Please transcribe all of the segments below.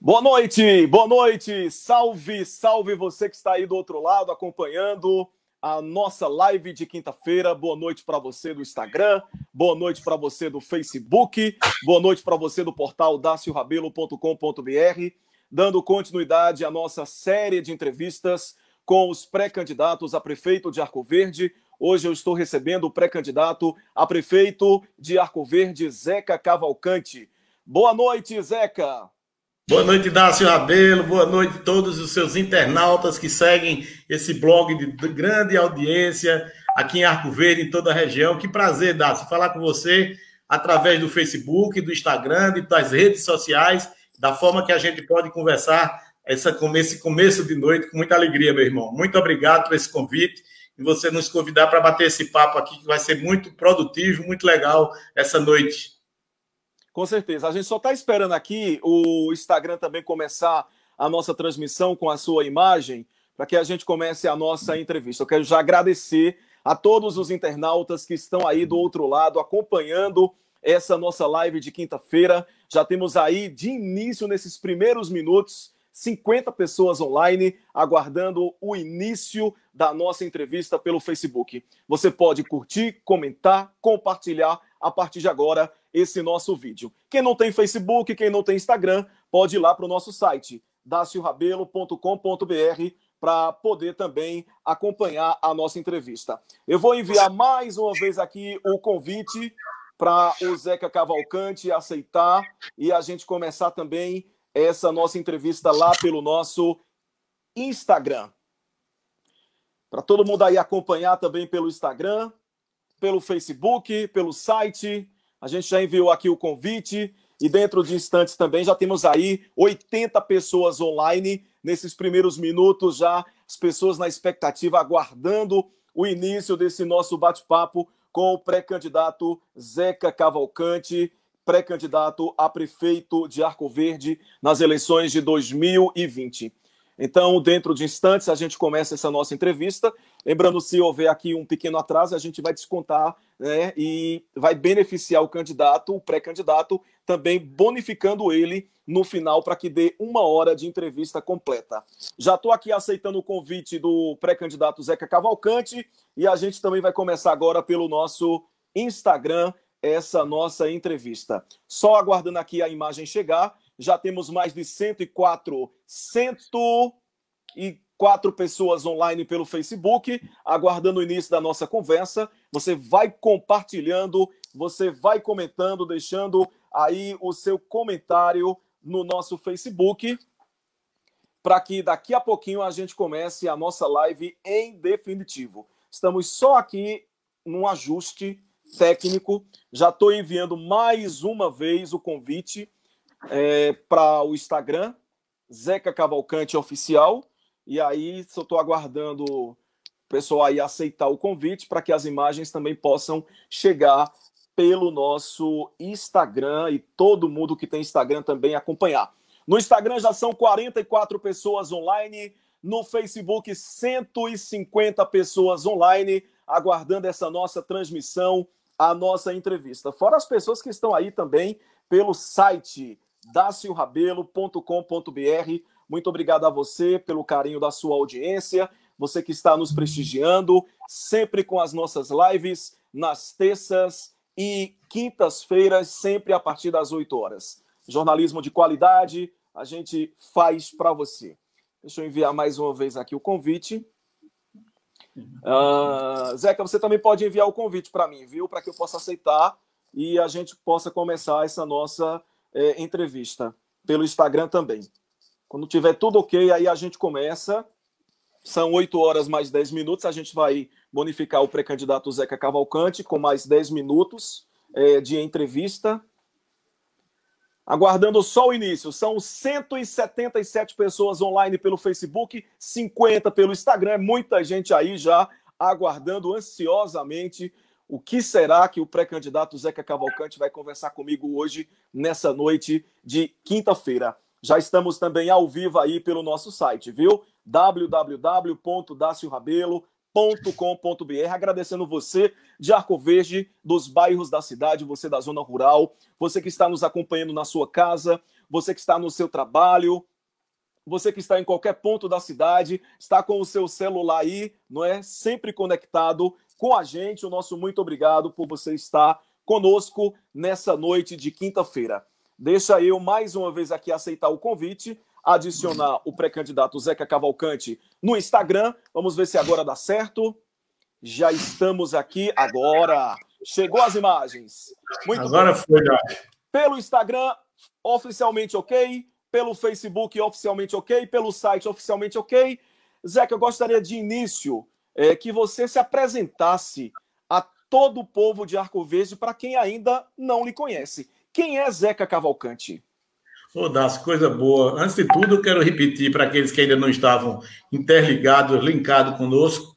Boa noite, salve, salve você que está aí do outro lado acompanhando a nossa live de quinta-feira. Boa noite para você do Instagram, boa noite para você do Facebook, boa noite para você do portal daciorabelo.com.br, dando continuidade à nossa série de entrevistas com os pré-candidatos a prefeito de Arco Verde. Hoje eu estou recebendo o pré-candidato a prefeito de Arco Verde, Zeca Cavalcante. Boa noite, Zeca. Boa noite, Dácio Rabelo. Boa noite a todos os seus internautas que seguem esse blog de grande audiência aqui em Arco Verde, em toda a região. Que prazer, Dácio, falar com você através do Facebook, do Instagram, das redes sociais, da forma que a gente pode conversar esse começo de noite com muita alegria, meu irmão. Muito obrigado por esse convite e você nos convidar para bater esse papo aqui, que vai ser muito produtivo, muito legal essa noite. Com certeza. A gente só está esperando aqui o Instagram também começar a nossa transmissão com a sua imagem, para que a gente comece a nossa entrevista. Eu quero já agradecer a todos os internautas que estão aí do outro lado acompanhando essa nossa live de quinta-feira. Já temos aí, de início, nesses primeiros minutos, 50 pessoas online aguardando o início da nossa entrevista pelo Facebook. Você pode curtir, comentar, compartilhar a partir de agora esse nosso vídeo. Quem não tem Facebook, quem não tem Instagram, pode ir lá para o nosso site, daciorabelo.com.br, para poder também acompanhar a nossa entrevista. Eu vou enviar mais uma vez aqui o convite para o Zeca Cavalcante aceitar e a gente começar também essa nossa entrevista lá pelo nosso Instagram. Para todo mundo aí acompanhar também pelo Instagram, pelo Facebook, pelo site. A gente já enviou aqui o convite e dentro de instantes também já temos aí 80 pessoas online nesses primeiros minutos, já as pessoas na expectativa, aguardando o início desse nosso bate-papo com o pré-candidato Zeca Cavalcante, pré-candidato a prefeito de Arco Verde nas eleições de 2020. Então, dentro de instantes, a gente começa essa nossa entrevista. Lembrando, se houver aqui um pequeno atraso, a gente vai descontar, né, e vai beneficiar o candidato, o pré-candidato, também bonificando ele no final para que dê 1 hora de entrevista completa. Já estou aqui aceitando o convite do pré-candidato Zeca Cavalcante e a gente também vai começar agora pelo nosso Instagram essa nossa entrevista. Só aguardando aqui a imagem chegar. Já temos mais de 104 pessoas online pelo Facebook, aguardando o início da nossa conversa. Você vai compartilhando, você vai comentando, deixando aí o seu comentário no nosso Facebook, para que daqui a pouquinho a gente comece a nossa live em definitivo. Estamos só aqui num ajuste técnico. Já estou enviando mais uma vez o convite para o Instagram, Zeca Cavalcante Oficial, e aí só estou aguardando o pessoal aí aceitar o convite para que as imagens também possam chegar pelo nosso Instagram e todo mundo que tem Instagram também acompanhar. No Instagram já são 44 pessoas online, no Facebook 150 pessoas online, aguardando essa nossa transmissão, a nossa entrevista. Fora as pessoas que estão aí também pelo site daciorabelo.com.br. Muito obrigado a você pelo carinho da sua audiência, você que está nos prestigiando, sempre com as nossas lives, nas terças e quintas-feiras, sempre a partir das 8 horas. Jornalismo de qualidade, a gente faz para você. Deixa eu enviar mais uma vez aqui o convite. Zeca, você também pode enviar o convite para mim, viu? Para que eu possa aceitar e a gente possa começar essa nossa entrevista pelo Instagram também. Quando tiver tudo ok, aí a gente começa. São 8 horas mais 10 minutos. A gente vai bonificar o pré-candidato Zeca Cavalcante com mais 10 minutos de entrevista. Aguardando só o início. São 177 pessoas online pelo Facebook, 50 pelo Instagram. Muita gente aí já aguardando ansiosamente o que será que o pré-candidato Zeca Cavalcante vai conversar comigo hoje, nessa noite de quinta-feira. Já estamos também ao vivo aí pelo nosso site, viu? www.daciorabelo.com.br. Agradecendo você de Arco Verde, dos bairros da cidade, você da zona rural, você que está nos acompanhando na sua casa, você que está no seu trabalho, você que está em qualquer ponto da cidade, está com o seu celular aí, não é? Sempre conectado com a gente. O nosso muito obrigado por você estar conosco nessa noite de quinta-feira. Deixa eu, mais uma vez aqui, aceitar o convite, adicionar o pré-candidato Zeca Cavalcante no Instagram. Vamos ver se agora dá certo. Já estamos aqui agora. Chegou as imagens. Muito agora bem. Foi, já. Pelo Instagram, oficialmente ok. Pelo Facebook, oficialmente ok. Pelo site, oficialmente ok. Zeca, eu gostaria de início que você se apresentasse a todo o povo de Arco Verde para quem ainda não lhe conhece. Quem é Zeca Cavalcante? Ô, Dácio, coisa boa. Antes de tudo, eu quero repetir para aqueles que ainda não estavam interligados, linkados conosco,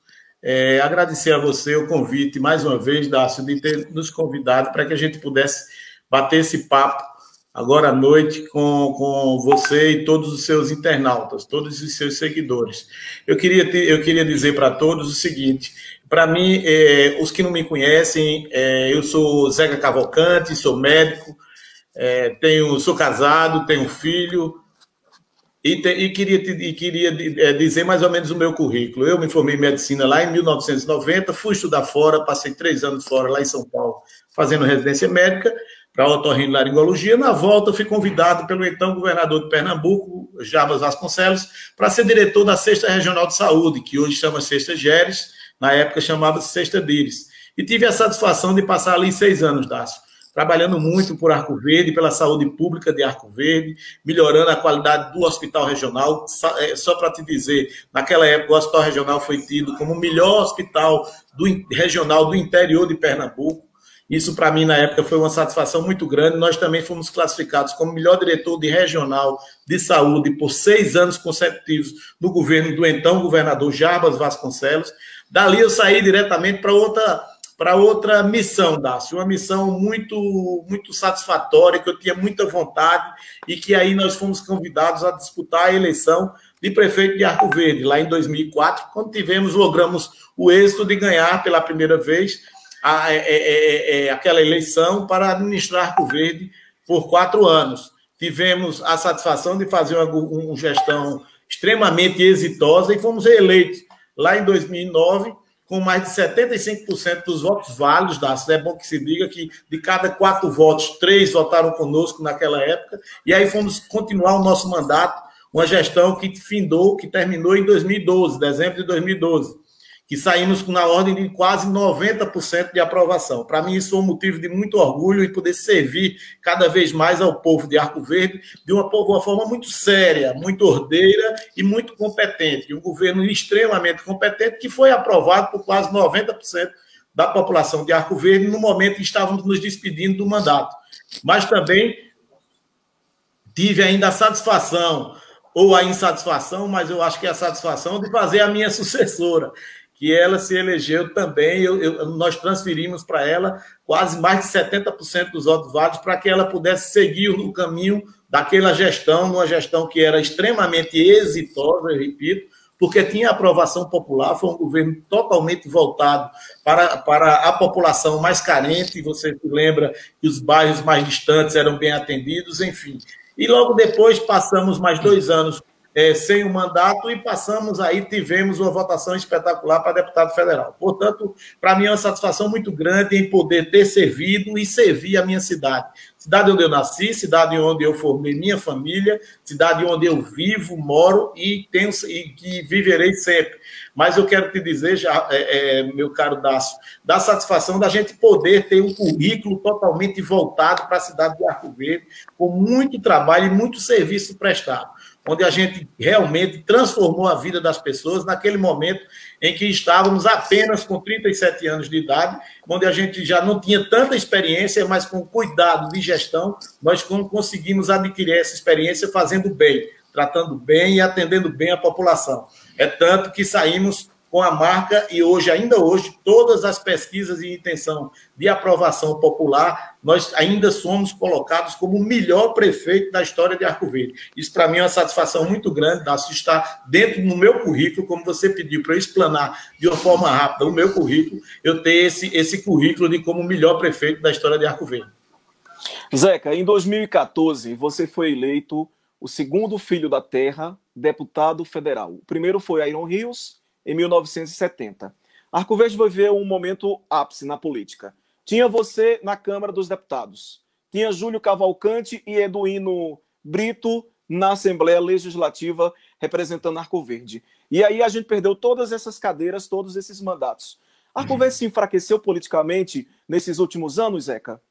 agradecer a você o convite, mais uma vez, Dácio, de ter nos convidado para que a gente pudesse bater esse papo agora à noite com você e todos os seus internautas, todos os seus seguidores. Eu queria dizer para todos o seguinte: para mim, os que não me conhecem, eu sou Zeca Cavalcante, sou médico, sou casado, tenho um filho, e queria dizer mais ou menos o meu currículo. Eu me formei em medicina lá em 1990, fui estudar fora, passei 3 anos fora, lá em São Paulo, fazendo residência médica para otorrinolaringologia. Na volta, fui convidado pelo então governador de Pernambuco, Jarbas Vasconcelos, para ser diretor da Sexta Regional de Saúde, que hoje chama Sexta Geres, na época chamava-se Sexta Dires. E tive a satisfação de passar ali 6 anos, Dácio, trabalhando muito por Arco Verde, pela saúde pública de Arco Verde, melhorando a qualidade do hospital regional. Só para te dizer, naquela época o hospital regional foi tido como o melhor hospital regional do interior de Pernambuco. Isso, para mim, na época, foi uma satisfação muito grande. Nós também fomos classificados como melhor diretor de regional de saúde por 6 anos consecutivos no governo do então governador Jarbas Vasconcelos. Dali eu saí diretamente para outra missão, Dácio, uma missão muito, muito satisfatória, que eu tinha muita vontade, e que aí nós fomos convidados a disputar a eleição de prefeito de Arco Verde, lá em 2004, quando logramos o êxito de ganhar pela primeira vez aquela eleição para administrar Arco Verde por 4 anos. Tivemos a satisfação de fazer uma gestão extremamente exitosa e fomos reeleitos lá em 2009 com mais de 75% dos votos válidos. É bom que se diga que de cada 4 votos, 3 votaram conosco naquela época, e aí fomos continuar o nosso mandato, uma gestão que terminou em 2012, dezembro de 2012, que saímos na ordem de quase 90% de aprovação. Para mim, isso é um motivo de muito orgulho e poder servir cada vez mais ao povo de Arco Verde de uma forma muito séria, muito ordeira e muito competente. Um governo extremamente competente que foi aprovado por quase 90% da população de Arco Verde no momento que estávamos nos despedindo do mandato. Mas também tive ainda a satisfação, ou a insatisfação, mas eu acho que é a satisfação de fazer a minha sucessora, que ela se elegeu também. Nós transferimos para ela quase mais de 70% dos votos válidos para que ela pudesse seguir no caminho daquela gestão, uma gestão que era extremamente exitosa, eu repito, porque tinha aprovação popular, foi um governo totalmente voltado para a população mais carente. Você se lembra que os bairros mais distantes eram bem atendidos, enfim. E logo depois passamos mais 2 anos sem o mandato e tivemos uma votação espetacular para deputado federal. Portanto, para mim é uma satisfação muito grande em poder ter servido e servir a minha cidade. Cidade onde eu nasci, cidade onde eu formei minha família, cidade onde eu vivo, moro e que viverei sempre. Mas eu quero te dizer, meu caro Dácio, da satisfação da gente poder ter um currículo totalmente voltado para a cidade de Arco Verde, com muito trabalho e muito serviço prestado, onde a gente realmente transformou a vida das pessoas naquele momento em que estávamos apenas com 37 anos de idade, onde a gente já não tinha tanta experiência, mas com cuidado de gestão, nós conseguimos adquirir essa experiência fazendo bem, tratando bem e atendendo bem a população. É tanto que saímos com a marca e ainda hoje, todas as pesquisas de intenção de aprovação popular, nós ainda somos colocados como o melhor prefeito da história de Arco Verde. Isso, para mim, é uma satisfação muito grande, Dácio, estar dentro do meu currículo, como você pediu para eu explanar de uma forma rápida o meu currículo, eu ter esse currículo de como o melhor prefeito da história de Arco Verde. Zeca, em 2014, você foi eleito o segundo filho da terra, deputado federal. O primeiro foi Iron Rios, em 1970. Arco Verde viveu um momento ápice na política. Tinha você na Câmara dos Deputados. Tinha Júlio Cavalcante e Eduino Brito na Assembleia Legislativa representando Arco Verde. E aí a gente perdeu todas essas cadeiras, todos esses mandatos. Arco Verde se enfraqueceu politicamente nesses últimos anos, Zeca?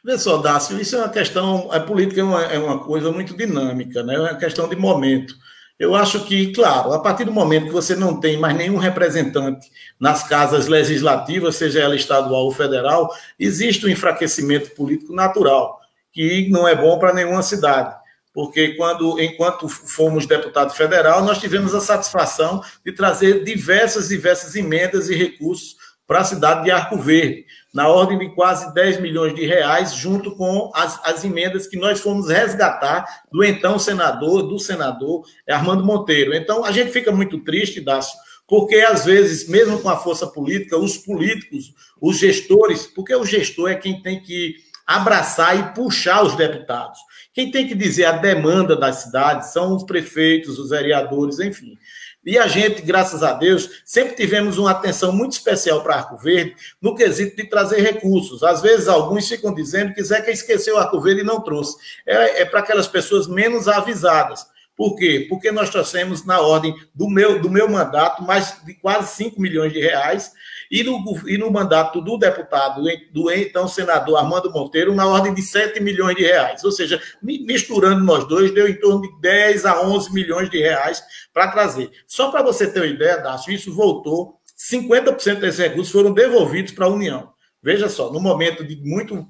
Vê só, Dácio, isso é uma questão, a política é uma coisa muito dinâmica, né? É uma questão de momento. Eu acho que, claro, a partir do momento que você não tem mais nenhum representante nas casas legislativas, seja ela estadual ou federal, existe um enfraquecimento político natural, que não é bom para nenhuma cidade. Porque enquanto fomos deputado federal, nós tivemos a satisfação de trazer diversas emendas e recursos para a cidade de Arco Verde, na ordem de quase 10 milhões de reais, junto com as emendas que nós fomos resgatar do então senador Armando Monteiro. Então, a gente fica muito triste, Dácio, porque às vezes, mesmo com a força política, os políticos, os gestores, porque o gestor é quem tem que abraçar e puxar os deputados. Quem tem que dizer a demanda das cidades são os prefeitos, os vereadores, enfim. E a gente, graças a Deus, sempre tivemos uma atenção muito especial para Arco Verde no quesito de trazer recursos. Às vezes, alguns ficam dizendo que Zeca esqueceu Arco Verde e não trouxe. É para aquelas pessoas menos avisadas. Por quê? Porque nós trouxemos, na ordem do meu mandato, mais de quase 5 milhões de reais, e no mandato do deputado, do então senador Armando Monteiro, na ordem de 7 milhões de reais. Ou seja, misturando nós dois, deu em torno de 10 a 11 milhões de reais para trazer. Só para você ter uma ideia, Dácio, isso voltou, 50% desses recursos foram devolvidos para a União. Veja só, no momento de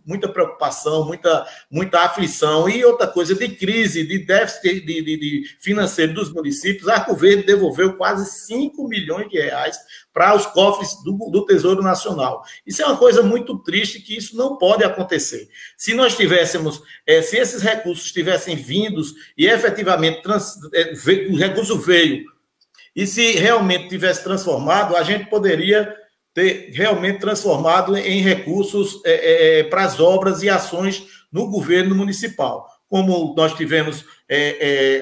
muita preocupação, muita aflição e outra coisa de crise, de déficit de financeiro dos municípios, Arco Verde devolveu quase 5 milhões de reais para os cofres do Tesouro Nacional. Isso é uma coisa muito triste, que isso não pode acontecer. Se nós tivéssemos, se esses recursos tivessem vindos e efetivamente o recurso veio, e se realmente tivesse transformado, a gente poderia ter realmente transformado em recursos para as obras e ações no governo municipal. Como nós tivemos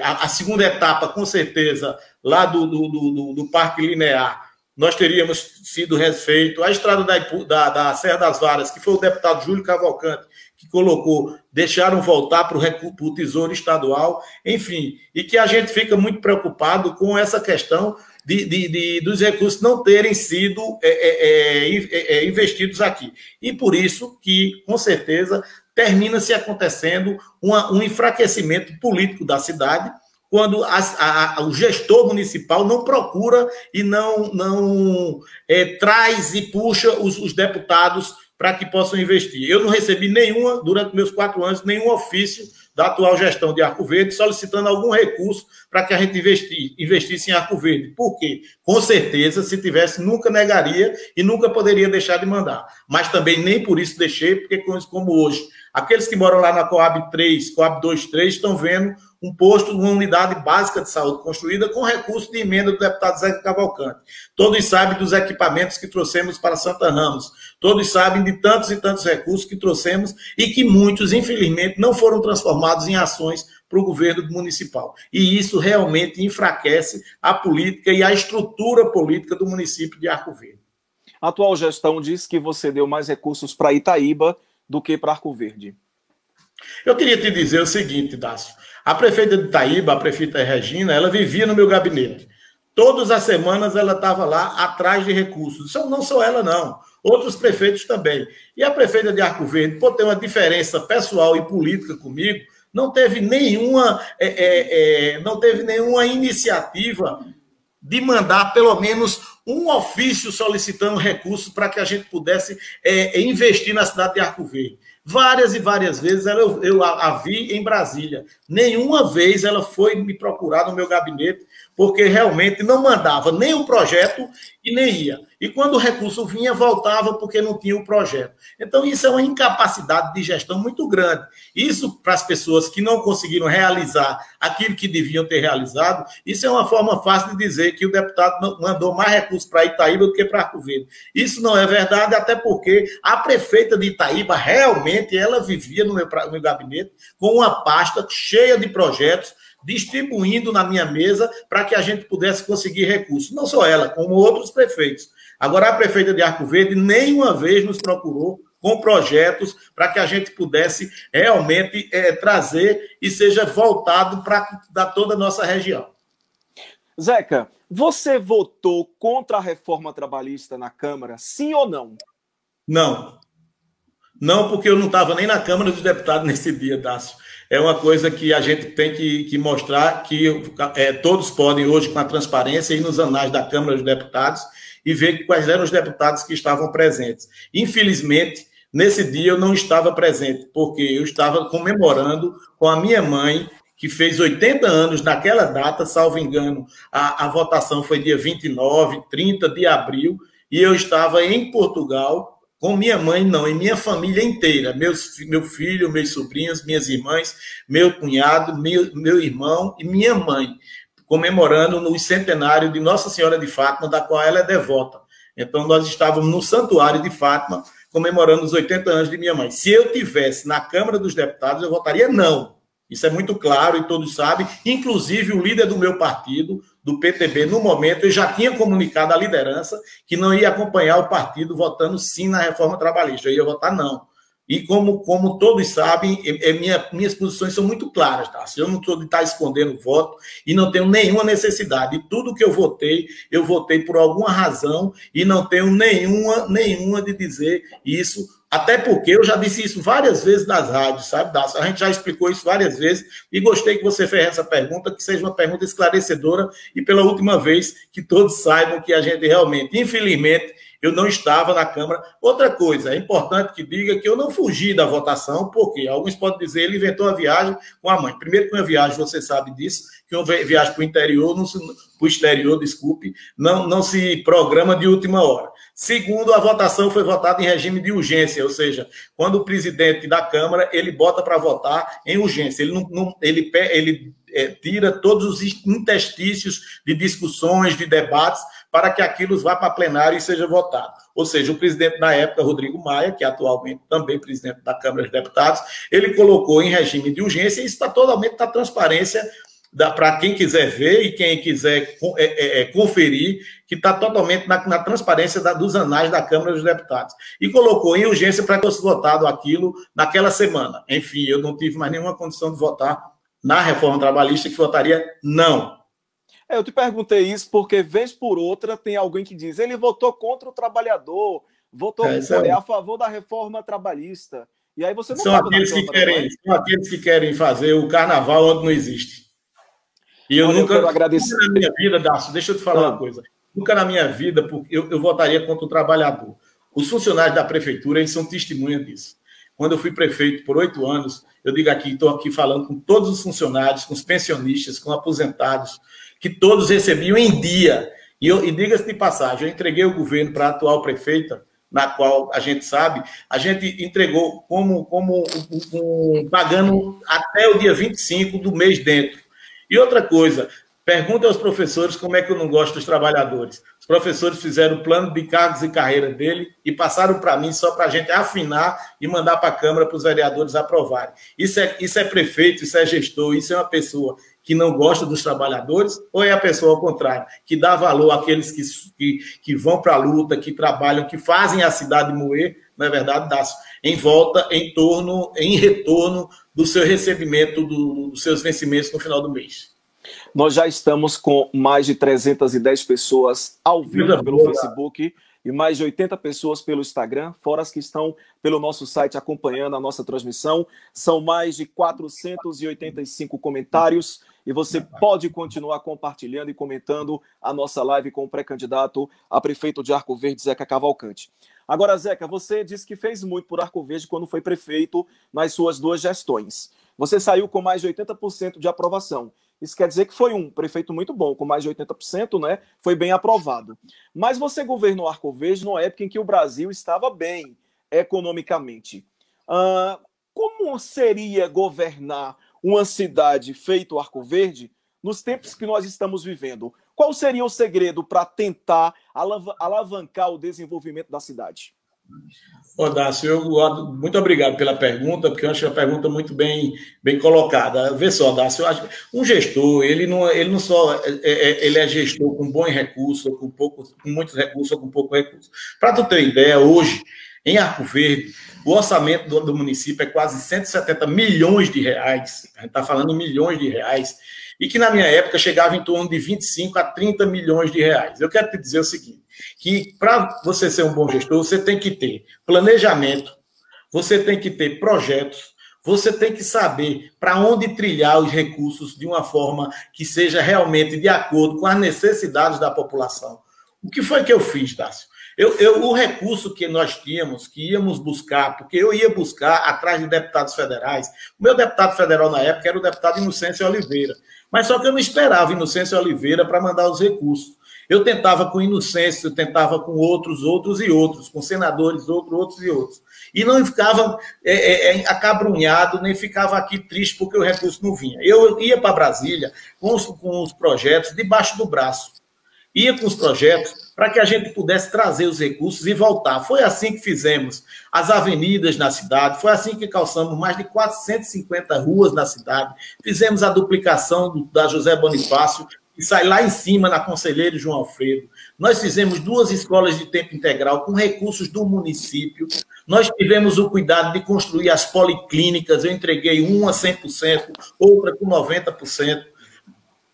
a segunda etapa, com certeza, lá do Parque Linear, nós teríamos sido refeito. A estrada da Serra das Varas, que foi o deputado Júlio Cavalcante que colocou, deixaram voltar para o Tesouro Estadual, enfim, e que a gente fica muito preocupado com essa questão dos recursos não terem sido investidos aqui. E por isso que, com certeza, termina se acontecendo um enfraquecimento político da cidade, quando o gestor municipal não procura e não traz e puxa os deputados para que possam investir. Eu não recebi durante meus 4 anos, nenhum ofício da atual gestão de Arco Verde solicitando algum recurso para que a gente investisse em Arco Verde. Por quê? Com certeza, se tivesse, nunca negaria e nunca poderia deixar de mandar. Mas também nem por isso deixei, porque como hoje, aqueles que moram lá na Coab 3, Coab 2-3, estão vendo um posto, uma unidade básica de saúde construída com recurso de emenda do deputado Zeca Cavalcante. Todos sabem dos equipamentos que trouxemos para Santa Ramos. Todos sabem de tantos e tantos recursos que trouxemos e que muitos, infelizmente, não foram transformados em ações para o governo municipal. E isso realmente enfraquece a política e a estrutura política do município de Arco Verde. A atual gestão diz que você deu mais recursos para Itaíba do que para Arco Verde. Eu queria te dizer o seguinte, Dácio. A prefeita de Itaíba, a prefeita Regina, ela vivia no meu gabinete. Todas as semanas ela estava lá atrás de recursos. Isso não só ela, não. Outros prefeitos também. E a prefeita de Arco Verde, por ter uma diferença pessoal e política comigo, não teve nenhuma iniciativa de mandar pelo menos um ofício solicitando recursos para que a gente pudesse investir na cidade de Arco Verde. Várias e várias vezes eu a vi em Brasília. Nenhuma vez ela foi me procurar no meu gabinete, porque realmente não mandava nem o projeto e nem ia. E quando o recurso vinha, voltava porque não tinha o projeto. Então, isso é uma incapacidade de gestão muito grande. Isso, para as pessoas que não conseguiram realizar aquilo que deviam ter realizado, isso é uma forma fácil de dizer que o deputado mandou mais recursos para Itaíba do que para Arco Verde. Isso não é verdade, até porque a prefeita de Itaíba, realmente, ela vivia no meu gabinete com uma pasta cheia de projetos, distribuindo na minha mesa para que a gente pudesse conseguir recursos. Não só ela, como outros prefeitos. Agora, a prefeita de Arco Verde nenhuma vez nos procurou com projetos para que a gente pudesse realmente trazer e seja voltado para toda a nossa região. Zeca, você votou contra a reforma trabalhista na Câmara, sim ou não? Não. Não, porque eu não estava nem na Câmara dos Deputados nesse dia, Dácio. É uma coisa que a gente tem que mostrar que todos podem hoje, com a transparência, ir nos anais da Câmara dos Deputados e ver quais eram os deputados que estavam presentes. Infelizmente, nesse dia eu não estava presente, porque eu estava comemorando com a minha mãe, que fez 80 anos naquela data, salvo engano, a votação foi dia 29, 30 de abril, e eu estava em Portugal, com minha mãe, não, e minha família inteira, meu filho, meus sobrinhos, minhas irmãs, meu cunhado, meu irmão e minha mãe, comemorando no centenário de Nossa Senhora de Fátima, da qual ela é devota. Então, nós estávamos no Santuário de Fátima, comemorando os 80 anos de minha mãe. Se eu tivesse na Câmara dos Deputados, eu votaria não. Isso é muito claro e todos sabem, inclusive o líder do meu partido, do PTB, no momento, eu já tinha comunicado à liderança que não ia acompanhar o partido votando sim na reforma trabalhista, eu ia votar não. E como todos sabem, minhas posições são muito claras, tá? Eu não estou de estar escondendo voto e não tenho nenhuma necessidade. E tudo que eu votei por alguma razão e não tenho nenhuma de dizer isso. Até porque eu já disse isso várias vezes nas rádios, sabe, Dácio? A gente já explicou isso várias vezes e gostei que você fez essa pergunta, que seja uma pergunta esclarecedora e pela última vez que todos saibam que a gente realmente, infelizmente, eu não estava na Câmara. Outra coisa, é importante que diga que eu não fugi da votação, porque alguns podem dizer ele inventou a viagem com a mãe. Primeiro que uma viagem, você sabe disso, que uma viagem para o interior, para o exterior, desculpe, não se programa de última hora. Segundo, a votação foi votada em regime de urgência, ou seja, quando o presidente da Câmara, ele bota para votar em urgência. Ele tira todos os interstícios de discussões, de debates, para que aquilo vá para plenário e seja votado. Ou seja, o presidente na época, Rodrigo Maia, que é atualmente também presidente da Câmara dos Deputados, ele colocou em regime de urgência e isso está totalmente na transparência para quem quiser ver e quem quiser conferir, que está totalmente na transparência dos anais da Câmara dos Deputados. E colocou em urgência para que fosse votado aquilo naquela semana. Enfim, eu não tive mais nenhuma condição de votar na reforma trabalhista, que votaria não. Eu te perguntei isso porque, vez por outra, tem alguém que diz ele votou contra o trabalhador, votou a favor da reforma trabalhista. E aí você não são aqueles que querem fazer o carnaval onde não existe. E eu nunca na minha vida, Dácio, deixa eu te falar uma coisa. Nunca na minha vida porque eu votaria contra o trabalhador. Os funcionários da prefeitura, eles são testemunha disso. Quando eu fui prefeito por 8 anos, eu digo aqui, estou aqui falando com todos os funcionários, com os pensionistas, com aposentados, que todos recebiam em dia. E diga-se de passagem, eu entreguei o governo para a atual prefeita, na qual a gente sabe, a gente entregou pagando até o dia 25 do mês dentro. E outra coisa, pergunta aos professores como é que eu não gosto dos trabalhadores. Os professores fizeram o plano de cargos e carreira dele e passaram para mim só para a gente afinar e mandar para a Câmara para os vereadores aprovarem. Isso é prefeito, isso é gestor, isso é uma pessoa que não gosta dos trabalhadores, ou é a pessoa ao contrário, que dá valor àqueles que vão para a luta, que trabalham, que fazem a cidade moer, não é verdade, Dácio? Em retorno do seu recebimento, dos seus vencimentos no final do mês. Nós já estamos com mais de 310 pessoas ao vivo pelo Facebook e mais de 80 pessoas pelo Instagram, fora as que estão pelo nosso site acompanhando a nossa transmissão. São mais de 485 comentários e você pode continuar compartilhando e comentando a nossa live com o pré-candidato a prefeito de Arco Verde, Zeca Cavalcante. Agora, Zeca, você disse que fez muito por Arco Verde quando foi prefeito nas suas 2 gestões. você saiu com mais de 80% de aprovação. Isso quer dizer que foi um prefeito muito bom, com mais de 80%, né? Foi bem aprovado. Mas você governou Arco Verde numa época em que o Brasil estava bem economicamente. Como seria governar uma cidade feito Arco Verde nos tempos que nós estamos vivendo? Qual seria o segredo para tentar alavancar o desenvolvimento da cidade? Dácio, muito obrigado pela pergunta, porque eu acho a pergunta muito bem colocada. Vê só, Dácio, eu acho que um gestor, ele não só ele é gestor com bons recursos, com muitos recursos ou com pouco recurso. Para tu ter ideia, hoje, em Arco Verde, o orçamento do município é quase 170 milhões de reais. A gente está falando em milhões de reais. E que na minha época chegava em torno de 25 a 30 milhões de reais. Eu quero te dizer o seguinte, que para você ser um bom gestor, você tem que ter planejamento, você tem que ter projetos, você tem que saber para onde trilhar os recursos de uma forma que seja realmente de acordo com as necessidades da população. O que foi que eu fiz, Dácio? O recurso que nós tínhamos, que íamos buscar, porque eu ia buscar atrás de deputados federais, o meu deputado federal na época era o deputado Inocêncio Oliveira, mas só que eu não esperava Inocêncio Oliveira para mandar os recursos. Eu tentava com Inocêncio, eu tentava com outros e outros, com senadores, outros e outros. E não ficava acabrunhado, nem ficava aqui triste porque o recurso não vinha. Eu ia para Brasília com os projetos debaixo do braço. Ia com os projetos para que a gente pudesse trazer os recursos e voltar. Foi assim que fizemos as avenidas na cidade, foi assim que calçamos mais de 450 ruas na cidade, fizemos a duplicação da José Bonifácio, e sai lá em cima, na Conselheiro João Alfredo. Nós fizemos 2 escolas de tempo integral com recursos do município. Nós tivemos o cuidado de construir as policlínicas. Eu entreguei uma a 100%, outra com 90%.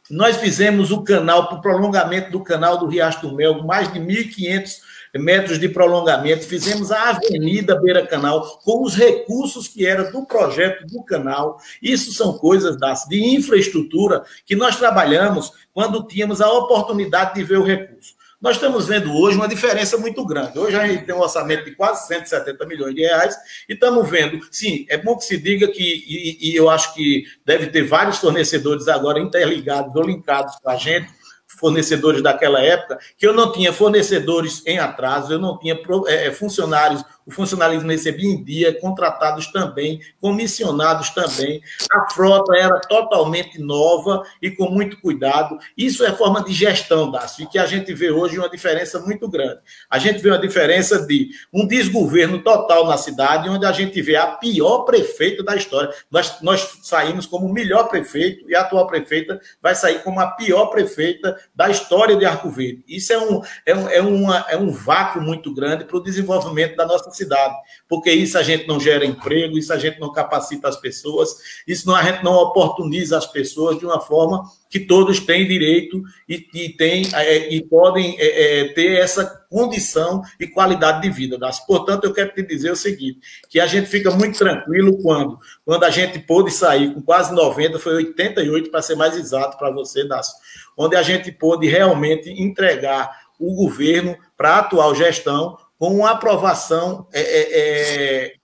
Nós fizemos o canal, para o prolongamento do canal do Riacho do Mel, mais de 1.500 metros de prolongamento. Fizemos a Avenida Beira Canal com os recursos que era do projeto do canal. Isso são coisas de infraestrutura que nós trabalhamos quando tínhamos a oportunidade de ver o recurso. Nós estamos vendo hoje uma diferença muito grande. Hoje a gente tem um orçamento de quase 170 milhões de reais e estamos vendo, sim, é bom que se diga que, e eu acho que deve ter vários fornecedores agora interligados ou linkados com a gente, fornecedores daquela época, que eu não tinha fornecedores em atraso, eu não tinha funcionários, o funcionalismo recebia em dia, contratados também, comissionados também, a frota era totalmente nova e com muito cuidado. Isso é forma de gestão, Dácio, e que a gente vê hoje uma diferença muito grande. A gente vê uma diferença de um desgoverno total na cidade, onde a gente vê a pior prefeita da história. Nós saímos como o melhor prefeito e a atual prefeita vai sair como a pior prefeita da história de Arco Verde. Isso é um vácuo muito grande para o desenvolvimento da nossa cidade, porque isso a gente não gera emprego, isso a gente não capacita as pessoas, a gente não oportuniza as pessoas de uma forma que todos têm direito e podem ter essa condição e qualidade de vida. Portanto, eu quero te dizer o seguinte, que a gente fica muito tranquilo quando a gente pôde sair com quase 90, foi 88 para ser mais exato para você, Dácio, onde a gente pôde realmente entregar o governo para a atual gestão com uma aprovação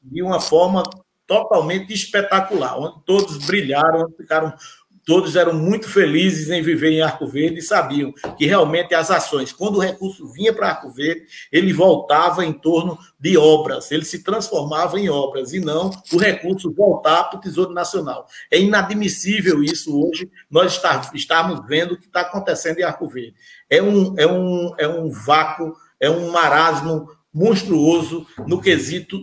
de uma forma totalmente espetacular, onde todos brilharam, todos eram muito felizes em viver em Arco Verde e sabiam que realmente as ações, quando o recurso vinha para Arco Verde, ele voltava em torno de obras, ele se transformava em obras e não o recurso voltar para o Tesouro Nacional. É inadmissível isso hoje, nós estamos vendo o que está acontecendo em Arco Verde. É um vácuo, é um marasmo monstruoso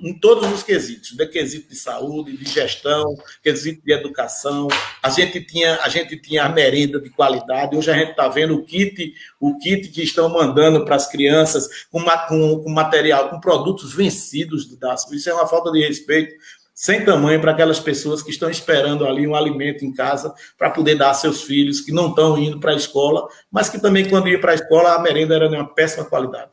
em todos os quesitos, no quesito de saúde, de gestão, quesito de educação. A gente tinha a merenda de qualidade. Hoje a gente está vendo o kit que estão mandando para as crianças com material, com produtos vencidos do DASP. Isso é uma falta de respeito sem tamanho para aquelas pessoas que estão esperando ali um alimento em casa para poder dar a seus filhos que não estão indo para a escola, mas que também, quando ia para a escola, a merenda era de uma péssima qualidade.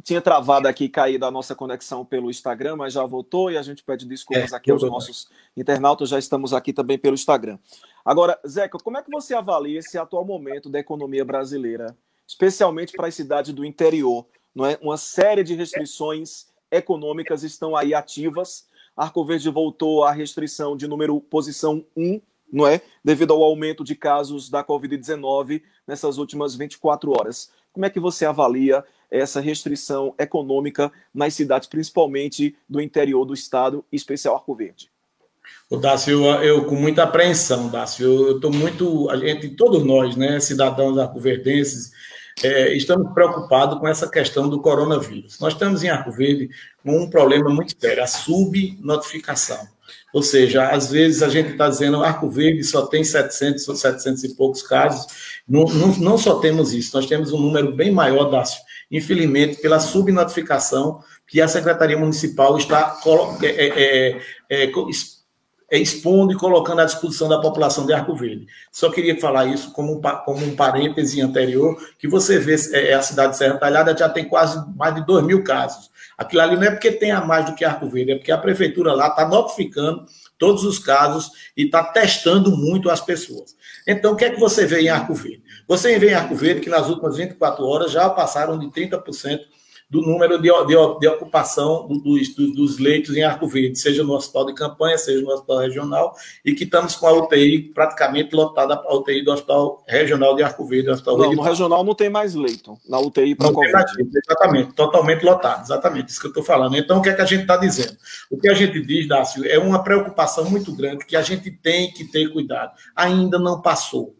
Tinha travado aqui, caído a nossa conexão pelo Instagram, mas já voltou e a gente pede desculpas aqui aos nossos internautas, já estamos aqui também pelo Instagram. Agora, Zeca, como é que você avalia esse atual momento da economia brasileira, especialmente para as cidades do interior? Não é? Uma série de restrições econômicas estão aí ativas, Arco Verde voltou à restrição de número posição 1, não é? Devido ao aumento de casos da Covid-19 nessas últimas 24 horas. Como é que você avalia essa restrição econômica nas cidades, principalmente do interior do estado, em especial Arco Verde? O Dácio, eu com muita apreensão, Dácio, eu estou muito, a gente, todos nós, né, cidadãos arcoverdenses, estamos preocupados com essa questão do coronavírus. Nós estamos em Arco Verde com um problema muito sério, a subnotificação. Ou seja, às vezes a gente está dizendo Arco Verde só tem 700 ou 700 e poucos casos. Não só temos isso, nós temos um número bem maior, Dácio, infelizmente, pela subnotificação que a Secretaria Municipal está expondo e colocando à disposição da população de Arco Verde. Só queria falar isso como um parêntese anterior, que você vê a cidade de Serra Talhada já tem quase mais de 2.000 casos. Aquilo ali não é porque tenha mais do que Arco Verde, é porque a prefeitura lá está notificando todos os casos e está testando muito as pessoas. Então, o que é que você vê em Arco Verde? Você vê em Arco Verde que nas últimas 24 horas já passaram de 30% do número de ocupação dos leitos em Arco Verde, seja no hospital de campanha, seja no hospital regional, e que estamos com a UTI praticamente lotada, a UTI do hospital regional de Arco Verde. No regional não tem mais leito, na UTI para Covid. Exatamente, totalmente lotado, exatamente, isso que eu estou falando. Então, o que é que a gente está dizendo? O que a gente diz, Dácio, é uma preocupação muito grande que a gente tem que ter cuidado. Ainda não passou.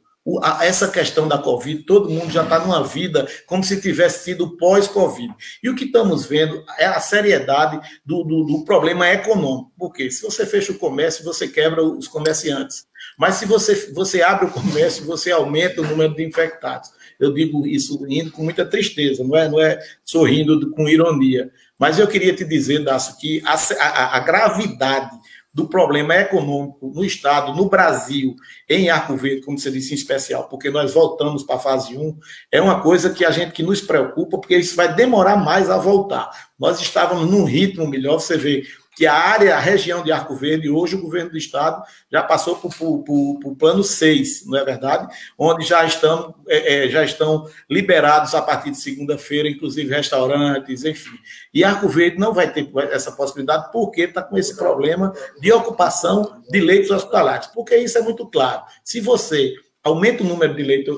Essa questão da Covid, todo mundo já está numa vida como se tivesse sido pós-Covid. E o que estamos vendo é a seriedade do problema econômico. Porque se você fecha o comércio, você quebra os comerciantes. Mas se você abre o comércio, você aumenta o número de infectados. Eu digo isso rindo com muita tristeza, não é sorrindo com ironia. Mas eu queria te dizer, Dácio, que a gravidade do problema econômico no Estado, no Brasil, em Arco Verde, como você disse, em especial, porque nós voltamos para a fase 1, é uma coisa que nos preocupa, porque isso vai demorar mais a voltar. Nós estávamos num ritmo melhor, você vê que a região de Arco Verde, hoje o governo do Estado já passou para o plano 6, não é verdade? Onde já estão liberados a partir de segunda-feira, inclusive restaurantes, enfim. E Arco Verde não vai ter essa possibilidade porque está com esse problema de ocupação de leitos hospitalares. Porque isso é muito claro. Se você aumenta o número de leitos,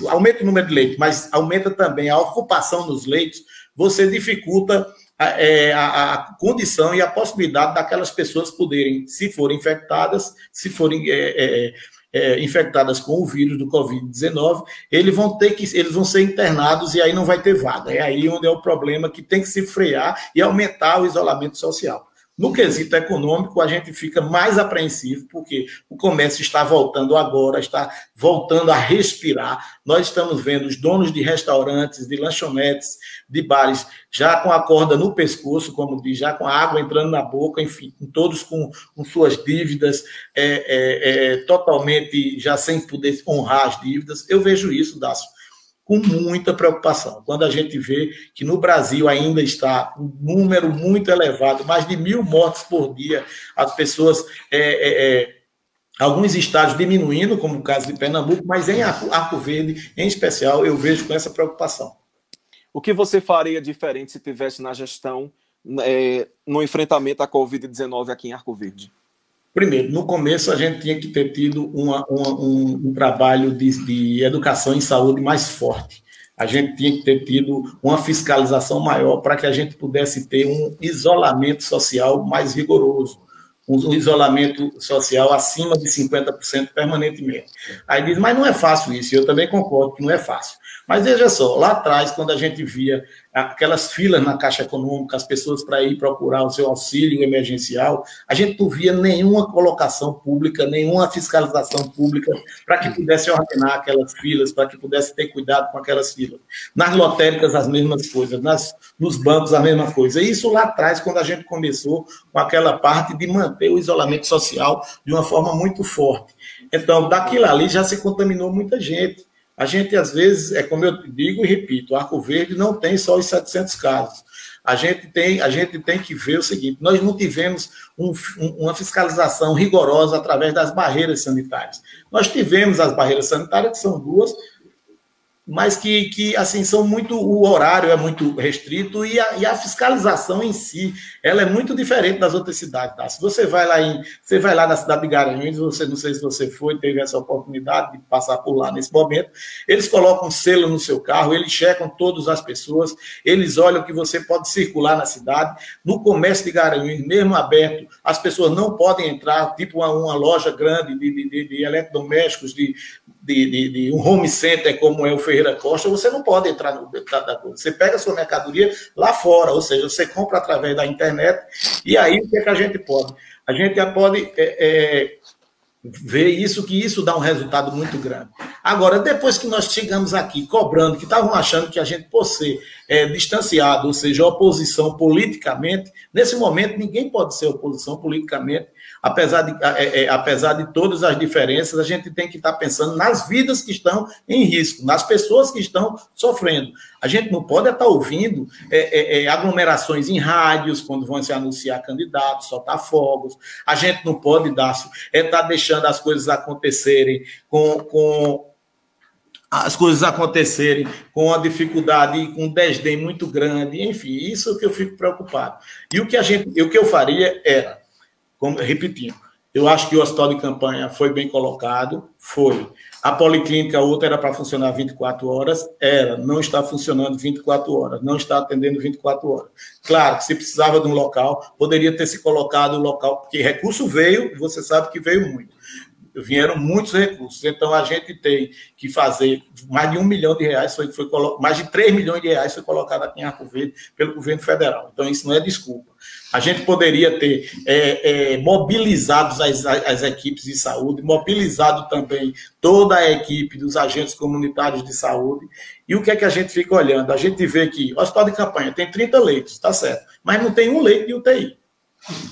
aumenta o número de leitos, mas aumenta também a ocupação nos leitos, você dificulta a condição e a possibilidade daquelas pessoas poderem, se forem infectadas, infectadas com o vírus do Covid-19, eles vão ser internados e aí não vai ter vaga. É aí onde é o problema que tem que se frear e aumentar o isolamento social. No quesito econômico, a gente fica mais apreensivo, porque o comércio está voltando agora, está voltando a respirar. Nós estamos vendo os donos de restaurantes, de lanchonetes, de bares, já com a corda no pescoço, como diz, já com a água entrando na boca, enfim, todos com suas dívidas, totalmente já sem poder honrar as dívidas. Eu vejo isso, Dácio, com muita preocupação. Quando a gente vê que no Brasil ainda está um número muito elevado, mais de 1.000 mortes por dia, as pessoas, alguns estados diminuindo, como o caso de Pernambuco, mas em Arco Verde, em especial, eu vejo com essa preocupação. O que você faria diferente se tivesse na gestão, no enfrentamento à Covid-19 aqui em Arco Verde? Primeiro, no começo a gente tinha que ter tido um trabalho de educação em saúde mais forte. A gente tinha que ter tido uma fiscalização maior para que a gente pudesse ter um isolamento social mais rigoroso, um isolamento social acima de 50% permanentemente. Aí diz, mas não é fácil isso, e eu também concordo que não é fácil. Mas veja só, lá atrás, quando a gente via aquelas filas na Caixa Econômica, as pessoas para ir procurar o seu auxílio emergencial, a gente não via nenhuma colocação pública, nenhuma fiscalização pública para que pudesse ordenar aquelas filas, para que pudesse ter cuidado com aquelas filas. Nas lotéricas, as mesmas coisas, nos bancos, a mesma coisa. E isso lá atrás, quando a gente começou com aquela parte de manter o isolamento social de uma forma muito forte. Então, daquilo ali já se contaminou muita gente. A gente, às vezes, como eu digo e repito, o Arco Verde não tem só os 700 casos. A gente tem que ver o seguinte, nós não tivemos uma fiscalização rigorosa através das barreiras sanitárias. Nós tivemos as barreiras sanitárias, que são duas, mas que assim, são muito, o horário é muito restrito e a fiscalização em si, ela é muito diferente das outras cidades, tá? Se você vai lá na cidade de Garanhuns, você, não sei se você foi, teve essa oportunidade de passar por lá nesse momento, eles colocam selo no seu carro, eles checam todas as pessoas, eles olham que você pode circular na cidade, no comércio de Garanhuns, mesmo aberto, as pessoas não podem entrar, tipo uma loja grande de eletrodomésticos, de um home center como é o Ferreira Costa, você não pode entrar no detalhe da coisa. Você pega a sua mercadoria lá fora, ou seja, você compra através da internet, e aí o que é que a gente pode? A gente já pode ver isso, que isso dá um resultado muito grande. Agora, depois que nós chegamos aqui cobrando, que estavam achando que a gente, por ser distanciado, ou seja, oposição politicamente, nesse momento ninguém pode ser oposição politicamente, apesar de todas as diferenças, a gente tem que estar pensando nas vidas que estão em risco, nas pessoas que estão sofrendo. A gente não pode estar ouvindo aglomerações em rádios, quando vão se anunciar candidatos, soltar fogos. A gente não pode estar deixando as coisas acontecerem com a dificuldade e com um desdém muito grande, enfim, isso que eu fico preocupado. E o que eu faria era, repetindo, eu acho que o hospital de campanha foi bem colocado, foi. A policlínica, outra era para funcionar 24 horas, não está funcionando 24 horas, não está atendendo 24 horas. Claro que se precisava de um local, poderia ter se colocado o local, porque recurso veio, você sabe que veio muito. Vieram muitos recursos, então a gente tem que fazer mais de R$1 milhão, mais de 3 milhões de reais foi colocado aqui em Arco Verde pelo governo federal, então isso não é desculpa. A gente poderia ter mobilizado as equipes de saúde, mobilizado também toda a equipe dos agentes comunitários de saúde, e o que é que a gente fica olhando? A gente vê que o hospital de campanha tem 30 leitos, tá certo, mas não tem um leito de UTI.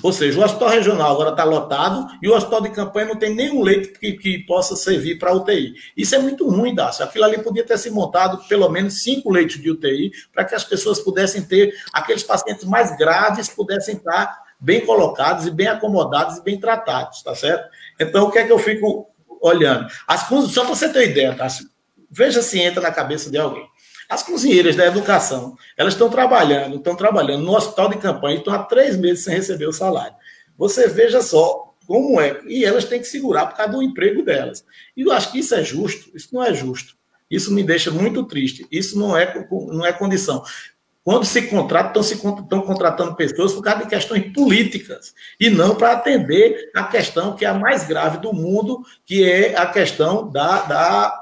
Ou seja, o hospital regional agora está lotado e o hospital de campanha não tem nenhum leito que possa servir para UTI. Isso é muito ruim, Dácio. Aquilo ali podia ter se montado pelo menos 5 leitos de UTI para que as pessoas pudessem ter, aqueles pacientes mais graves pudessem estar bem colocados e bem acomodados e bem tratados, tá certo? Então, o que é que eu fico olhando? Só para você ter ideia, Dácio, veja se entra na cabeça de alguém. As cozinheiras da educação, elas estão trabalhando no hospital de campanha e estão há 3 meses sem receber o salário. Você veja só como é. E elas têm que segurar por causa do emprego delas. E eu acho que isso é justo. Isso não é justo. Isso me deixa muito triste. Isso não é condição. Quando se contratam, estão contratando pessoas por causa de questões políticas e não para atender a questão que é a mais grave do mundo, que é a questão da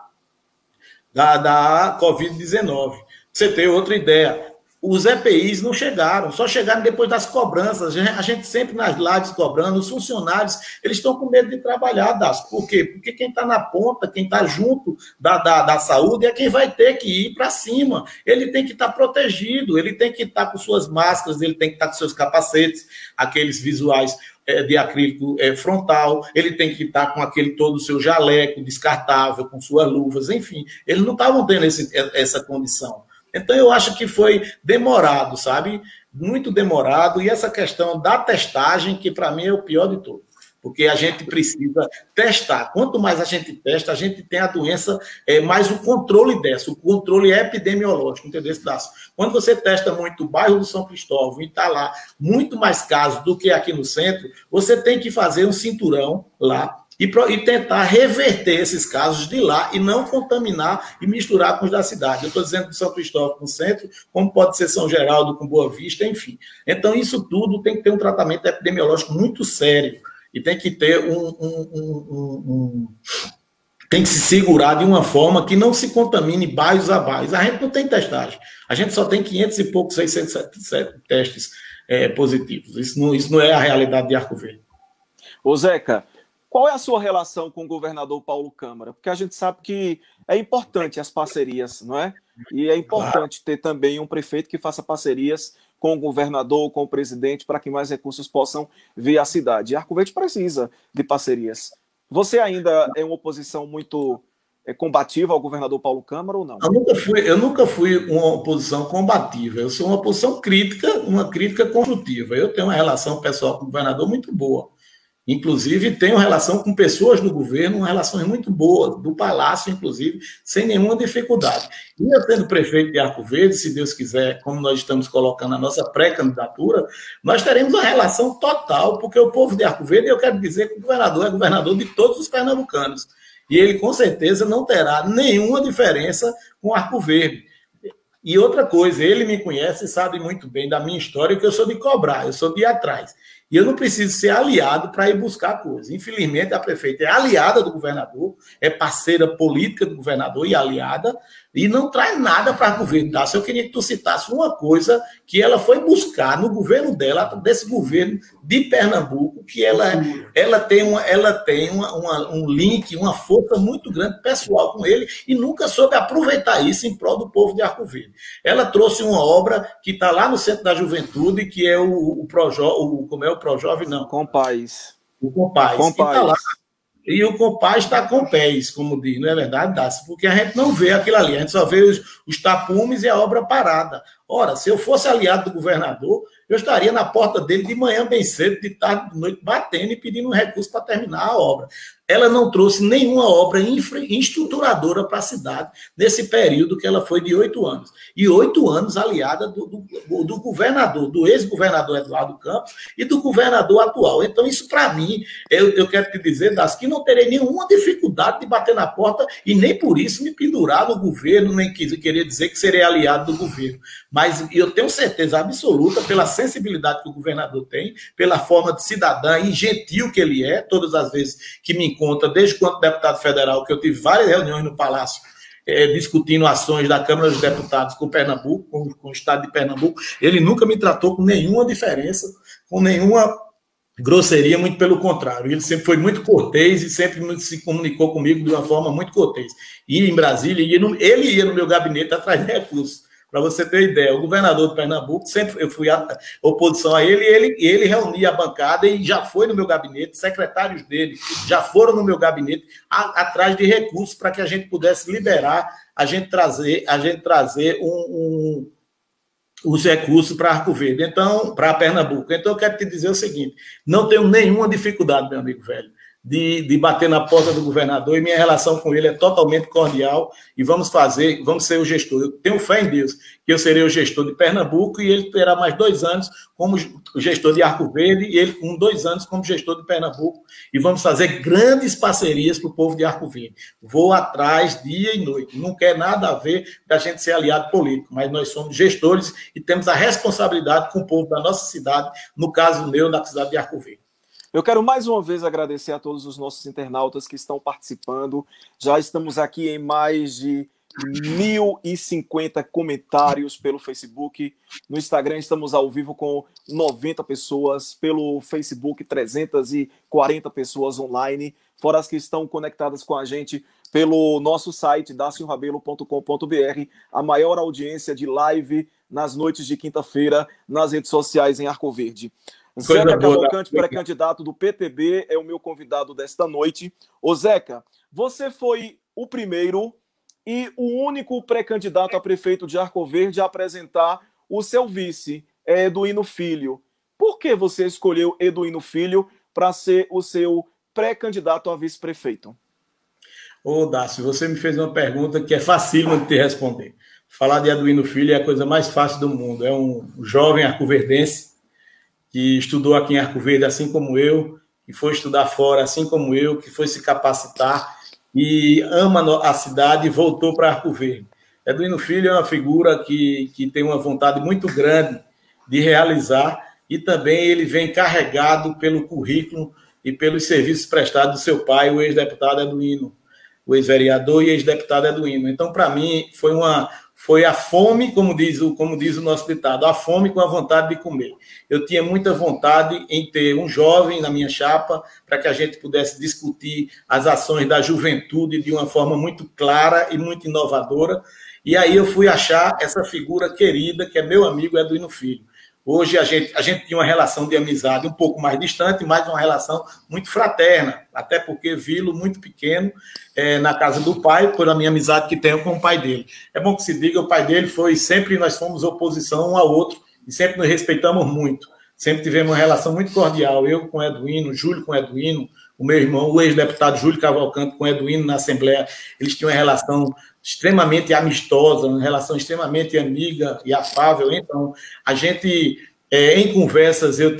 Covid-19. Você tem outra ideia. Os EPIs não chegaram, só chegaram depois das cobranças. A gente sempre nas lives cobrando, os funcionários, eles estão com medo de trabalhar, Dácio. Por quê? Porque quem está na ponta, quem está junto da saúde é quem vai ter que ir para cima. Ele tem que estar protegido, ele tem que estar com suas máscaras, ele tem que estar com seus capacetes, aqueles visuais de acrílico frontal, ele tem que estar com aquele todo o seu jaleco descartável, com suas luvas, enfim. Eles não estavam tendo essa condição. Então, eu acho que foi demorado, sabe? Muito demorado. E essa questão da testagem, que para mim é o pior de tudo. Porque a gente precisa testar. Quanto mais a gente testa, a gente tem a doença, mais o controle dessa, o controle epidemiológico, entendeu, Dácio? Quando você testa muito o bairro do São Cristóvão e está lá muito mais casos do que aqui no centro, você tem que fazer um cinturão lá e tentar reverter esses casos de lá e não contaminar e misturar com os da cidade. Eu estou dizendo que São Cristóvão com o centro, como pode ser São Geraldo com Boa Vista, enfim. Então, isso tudo tem que ter um tratamento epidemiológico muito sério e tem que ter tem que se segurar de uma forma que não se contamine bairros a bairros. A gente não tem testagem. A gente só tem 500 e poucos, 607 testes positivos. Isso não é a realidade de Arco Verde. Ô, Zeca, qual é a sua relação com o governador Paulo Câmara? Porque a gente sabe que é importante as parcerias, não é? E é importante ter também um prefeito que faça parcerias com o governador, com o presidente, para que mais recursos possam vir à cidade. E Arco Verde precisa de parcerias. Você ainda é uma oposição muito combativa ao governador Paulo Câmara ou não? Eu nunca fui uma oposição combativa. Eu sou uma oposição crítica, uma crítica construtiva. Eu tenho uma relação pessoal com o governador muito boa. Inclusive, tenho relação com pessoas do governo, relações muito boas, do Palácio, inclusive, sem nenhuma dificuldade. E eu sendo prefeito de Arco Verde, se Deus quiser, como nós estamos colocando a nossa pré-candidatura, nós teremos uma relação total, porque o povo de Arco Verde, eu quero dizer que o governador é governador de todos os pernambucanos. E ele, com certeza, não terá nenhuma diferença com Arco Verde. E outra coisa, ele me conhece e sabe muito bem da minha história, que eu sou de cobrar, eu sou de ir atrás. E eu não preciso ser aliado para ir buscar coisas. Infelizmente, a prefeita é aliada do governador, é parceira política do governador e aliada, e não traz nada para o governo. Tá? Eu queria que tu citasse uma coisa que ela foi buscar no governo dela, desse governo de Pernambuco, que ela tem um link, uma força muito grande pessoal com ele, e nunca soube aproveitar isso em prol do povo de Arco Verde. Ela trouxe uma obra que está lá no Centro da Juventude, que é o Projovem, não. Compaz. O Compaz. Compaz. Tá lá. E o Compaz está com pés, como diz, não é verdade, Dácio? Porque a gente não vê aquilo ali, a gente só vê os tapumes e a obra parada. Ora, se eu fosse aliado do governador, eu estaria na porta dele de manhã bem cedo, de tarde, de noite, batendo e pedindo um recurso para terminar a obra. Ela não trouxe nenhuma obra estruturadora para a cidade nesse período que ela foi de 8 anos. E 8 anos aliada do governador, do ex-governador Eduardo Campos e do governador atual. Então, isso para mim, eu quero te dizer, Das, que não terei nenhuma dificuldade de bater na porta e nem por isso me pendurar no governo, nem querer dizer que serei aliado do governo. Mas eu tenho certeza absoluta, pela sensibilidade que o governador tem, pela forma de cidadã e gentil que ele é, todas as vezes que me encontra, desde quando deputado federal, que eu tive várias reuniões no Palácio, discutindo ações da Câmara dos Deputados com Pernambuco, com o estado de Pernambuco, ele nunca me tratou com nenhuma diferença, com nenhuma grosseria, muito pelo contrário. Ele sempre foi muito cortês e sempre se comunicou comigo de uma forma muito cortês. E em Brasília, ele ia no meu gabinete atrás de recursos. Para você ter ideia, o governador de Pernambuco, sempre eu fui a oposição a ele, e ele reunia a bancada e já foi no meu gabinete, secretários dele já foram no meu gabinete atrás de recursos para que a gente pudesse liberar, a gente trazer os recursos para Arco Verde, então, para Pernambuco. Então, eu quero te dizer o seguinte, não tenho nenhuma dificuldade, meu amigo velho, de bater na porta do governador, e minha relação com ele é totalmente cordial, e vamos ser o gestor. Eu tenho fé em Deus que eu serei o gestor de Pernambuco, e ele terá mais 2 anos como gestor de Arco Verde, e ele com 2 anos como gestor de Pernambuco, e vamos fazer grandes parcerias para o povo de Arco Verde. Vou atrás dia e noite, não quer nada a ver da gente ser aliado político, mas nós somos gestores e temos a responsabilidade com o povo da nossa cidade, no caso meu, da cidade de Arco Verde. Eu quero mais uma vez agradecer a todos os nossos internautas que estão participando. Já estamos aqui em mais de 1.050 comentários pelo Facebook. No Instagram estamos ao vivo com 90 pessoas. Pelo Facebook, 340 pessoas online. Fora as que estão conectadas com a gente pelo nosso site, daciorabelo.com.br. A maior audiência de live nas noites de quinta-feira nas redes sociais em Arco Verde. Zeca Cavalcante, pré-candidato do PTB, é o meu convidado desta noite. Ô Zeca, você foi o primeiro e o único pré-candidato a prefeito de Arco Verde a apresentar o seu vice, Eduino Filho. Por que você escolheu Eduino Filho para ser o seu pré-candidato a vice-prefeito? Ô, Dácio, você me fez uma pergunta que é facílima de te responder. Falar de Eduino Filho é a coisa mais fácil do mundo. É um jovem arcoverdense que estudou aqui em Arco Verde, assim como eu, que foi estudar fora, assim como eu, que foi se capacitar e ama a cidade e voltou para Arco Verde. Eduino Filho é uma figura que tem uma vontade muito grande de realizar, e também ele vem carregado pelo currículo e pelos serviços prestados do seu pai, o ex-deputado Eduino, o ex-vereador e ex-deputado Eduino. Então, para mim, foi a fome, como diz o nosso ditado, a fome com a vontade de comer. Eu tinha muita vontade em ter um jovem na minha chapa para que a gente pudesse discutir as ações da juventude de uma forma muito clara e muito inovadora. E aí eu fui achar essa figura querida, que é meu amigo Eduino Filho. Hoje a gente tinha uma relação de amizade um pouco mais distante, mas uma relação muito fraterna, até porque vi-lo muito pequeno na casa do pai, por a minha amizade que tenho com o pai dele. É bom que se diga, o pai dele nós fomos oposição um ao outro, e sempre nos respeitamos muito. sempre tivemos uma relação muito cordial, eu com o Eduino, Júlio com o Eduino, o meu irmão, o ex-deputado Júlio Cavalcante com o Eduino na Assembleia, eles tinham uma relação extremamente amistosa, uma relação extremamente amiga e afável. Então, a gente, em conversas, eu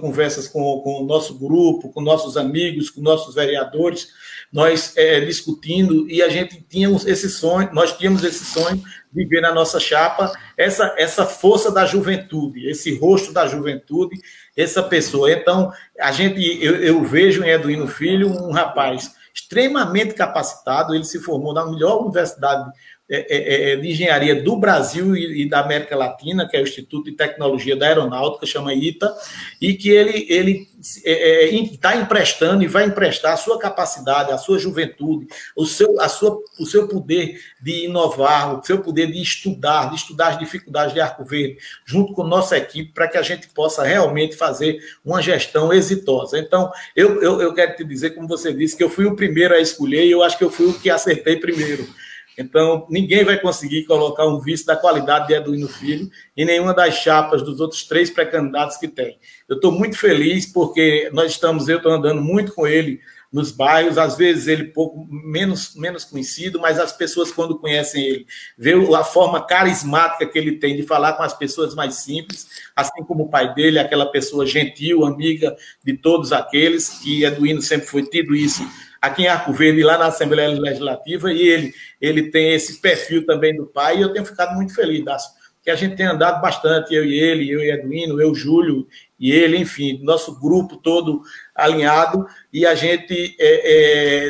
conversas com o nosso grupo, com nossos amigos, com nossos vereadores, nós discutindo, e a gente tinha esse sonho, nós tínhamos esse sonho de ver na nossa chapa essa força da juventude, esse rosto da juventude, essa pessoa. Então, eu vejo em Eduino Filho um rapaz extremamente capacitado, ele se formou na melhor universidade de engenharia do Brasil e da América Latina, que é o Instituto de Tecnologia da Aeronáutica, chama ITA, e que ele está emprestando e vai emprestar a sua capacidade, a sua juventude, o seu poder de inovar, o seu poder de estudar as dificuldades de Arco Verde, junto com nossa equipe, para que a gente possa realmente fazer uma gestão exitosa. Então, eu quero te dizer, como você disse, que eu fui o primeiro a escolher e eu acho que eu fui o que acertei primeiro. Então, ninguém vai conseguir colocar um vice da qualidade de Eduino Filho em nenhuma das chapas dos outros 3 pré-candidatos que tem. Eu estou muito feliz porque eu estou andando muito com ele nos bairros, às vezes ele pouco menos conhecido, mas as pessoas, quando conhecem ele, vê a forma carismática que ele tem de falar com as pessoas mais simples, assim como o pai dele, aquela pessoa gentil, amiga de todos aqueles, que Eduino sempre foi tido isso aqui em Arco Verde, lá na Assembleia Legislativa, e ele tem esse perfil também do pai, e eu tenho ficado muito feliz, Dácio, que a gente tem andado bastante, eu e Eduino, eu, Júlio, e ele, enfim, nosso grupo todo alinhado, e a gente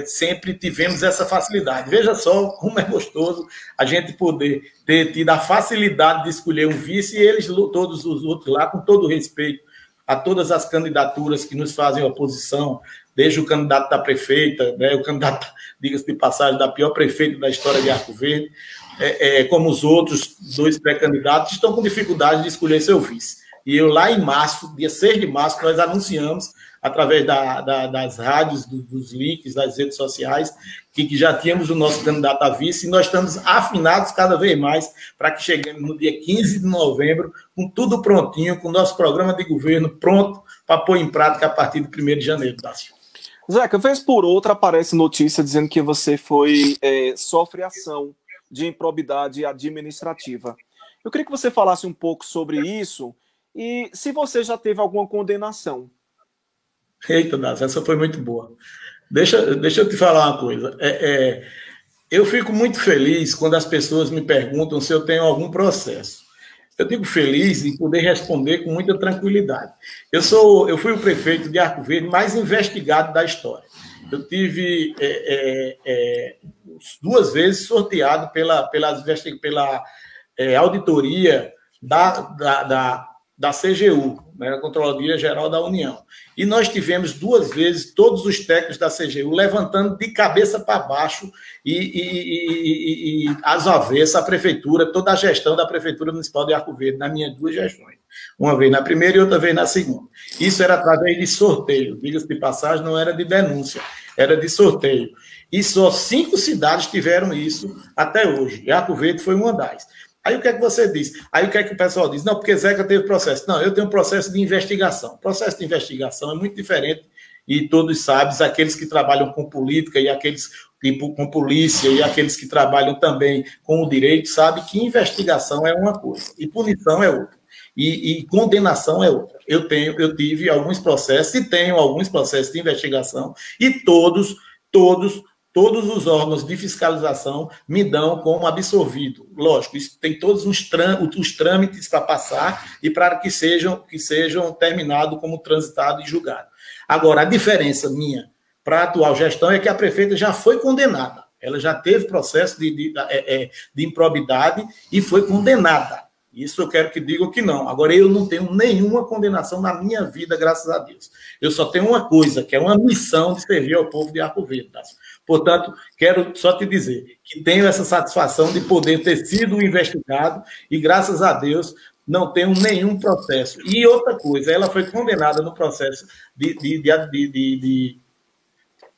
sempre tivemos essa facilidade. Veja só como é gostoso a gente poder ter tido a facilidade de escolher um vice, e eles, todos os outros lá, com todo respeito a todas as candidaturas que nos fazem oposição, desde o candidato da prefeita, né, o candidato, diga-se de passagem, da pior prefeita da história de Arco Verde, como os outros 2 pré-candidatos, estão com dificuldade de escolher seu vice. E eu, lá em março, dia 6 de março, nós anunciamos, através das rádios, dos links, das redes sociais, que já tínhamos o nosso candidato a vice, e nós estamos afinados cada vez mais para que cheguemos no dia 15 de novembro, com tudo prontinho, com o nosso programa de governo pronto para pôr em prática a partir de 1º de janeiro, Dácio. Zeca, vez por outra aparece notícia dizendo que você sofre ação de improbidade administrativa. Eu queria que você falasse um pouco sobre isso e se você já teve alguma condenação. Eita, Dácio, essa foi muito boa. Deixa eu te falar uma coisa. Eu fico muito feliz quando as pessoas me perguntam se eu tenho algum processo. Eu fico feliz em poder responder com muita tranquilidade. Eu fui o prefeito de Arco Verde mais investigado da história. Eu tive 2 vezes sorteado pela auditoria da CGU, né, a Controladoria Geral da União. E nós tivemos 2 vezes todos os técnicos da CGU levantando de cabeça para baixo e às avessas a prefeitura, toda a gestão da Prefeitura Municipal de Arco Verde, nas minhas 2 gestões. Uma vez na primeira e outra vez na segunda. Isso era através de sorteio. Diga-se de passagem, não era de denúncia, era de sorteio. E só 5 cidades tiveram isso até hoje. E Arco Verde foi uma das. Aí o que é que você diz? Aí o que é que o pessoal diz? Não, porque Zeca teve processo. Não, eu tenho um processo de investigação. O processo de investigação é muito diferente e todos sabem, aqueles que trabalham com política e aqueles com polícia e aqueles que trabalham também com o direito sabem que investigação é uma coisa e punição é outra. E condenação é outra. Eu tive alguns processos e tenho alguns processos de investigação e todos os órgãos de fiscalização me dão como absolvido. Lógico, isso tem todos os trâmites para passar e para que sejam terminados como transitado e julgado. Agora, a diferença minha para a atual gestão é que a prefeita já foi condenada. Ela já teve processo de improbidade e foi condenada. Isso eu quero que digam que não. Agora, eu não tenho nenhuma condenação na minha vida, graças a Deus. Eu só tenho uma coisa, que é uma missão de servir ao povo de Arco Verde. Portanto, quero só te dizer que tenho essa satisfação de poder ter sido investigado e, graças a Deus, não tenho nenhum processo. E outra coisa, ela foi condenada no processo de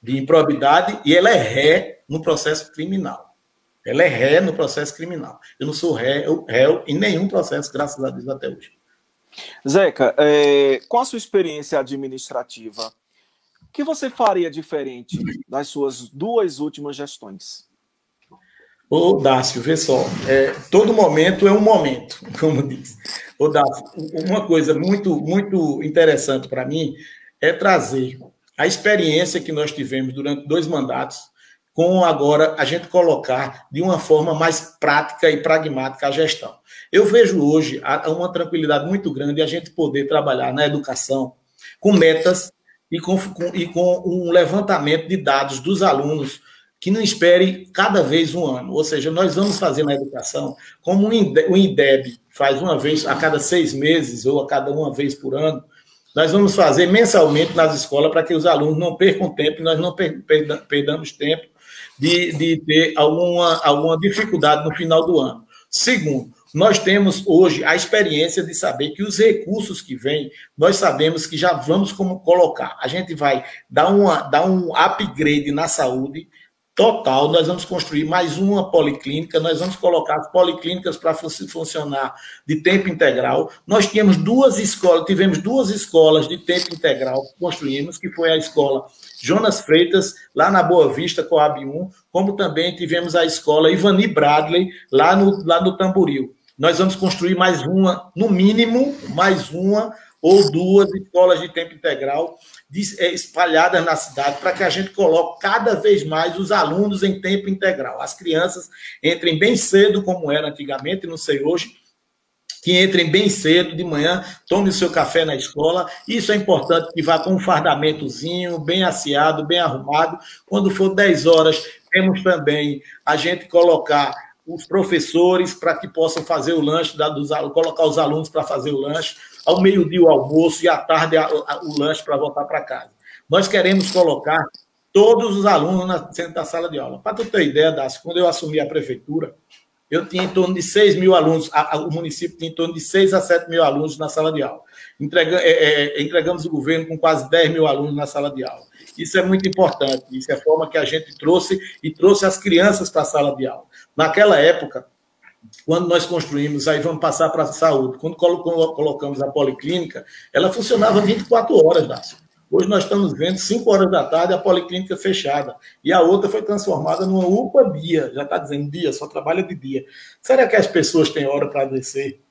improbidade e ela é ré no processo criminal. Ela é ré no processo criminal. Eu não sou réu em nenhum processo, graças a Deus, até hoje. Zeca, com a sua experiência administrativa, o que você faria diferente das suas duas últimas gestões? Ô, Dácio, vê só, todo momento é um momento, como diz. Ô, Dácio, uma coisa muito interessante para mim é trazer a experiência que nós tivemos durante 2 mandatos, com agora a gente colocar de uma forma mais prática e pragmática a gestão. Eu vejo hoje uma tranquilidade muito grande a gente poder trabalhar na educação com metas e com um levantamento de dados dos alunos que não espere cada vez um ano. Ou seja, nós vamos fazer na educação como o INDEB faz uma vez a cada 6 meses ou a cada uma vez por ano. Nós vamos fazer mensalmente nas escolas para que os alunos não percam tempo e nós não perdamos tempo de ter alguma dificuldade no final do ano. Segundo, nós temos hoje a experiência de saber que os recursos que vêm, nós sabemos que já vamos como colocar. A gente vai dar um upgrade na saúde total, nós vamos construir mais uma policlínica, nós vamos colocar as policlínicas para funcionar de tempo integral. Nós tivemos duas escolas de tempo integral que construímos, que foi a escola Jonas Freitas, lá na Boa Vista, Coab 1, como também tivemos a escola Ivani Bradley, lá no Tamboril. Nós vamos construir mais uma, no mínimo, mais uma ou duas escolas de tempo integral espalhadas na cidade, para que a gente coloque cada vez mais os alunos em tempo integral. As crianças entrem bem cedo, como era antigamente, não sei hoje, que entrem bem cedo, de manhã, tomem o seu café na escola. Isso é importante, que vá com um fardamentozinho, bem asseado, bem arrumado. Quando for 10 horas, temos também a gente colocar os professores para que possam fazer o lanche, colocar os alunos para fazer o lanche, ao meio-dia o almoço e à tarde o lanche para voltar para casa. Nós queremos colocar todos os alunos dentro da sala de aula. Para tu ter ideia, Dácio, quando eu assumi a prefeitura, eu tinha em torno de 6 mil alunos, o município tinha em torno de 6 a 7 mil alunos na sala de aula. Entregamos o governo com quase 10 mil alunos na sala de aula. Isso é muito importante, isso é a forma que a gente trouxe as crianças para a sala de aula. Naquela época, quando nós construímos, aí vamos passar para a saúde, quando colocamos a policlínica, ela funcionava 24 horas, Dácio. Hoje nós estamos vendo 5 horas da tarde a policlínica fechada. E a outra foi transformada numa UPA dia. Já está dizendo dia, só trabalha de dia. Será que as pessoas têm hora para descer?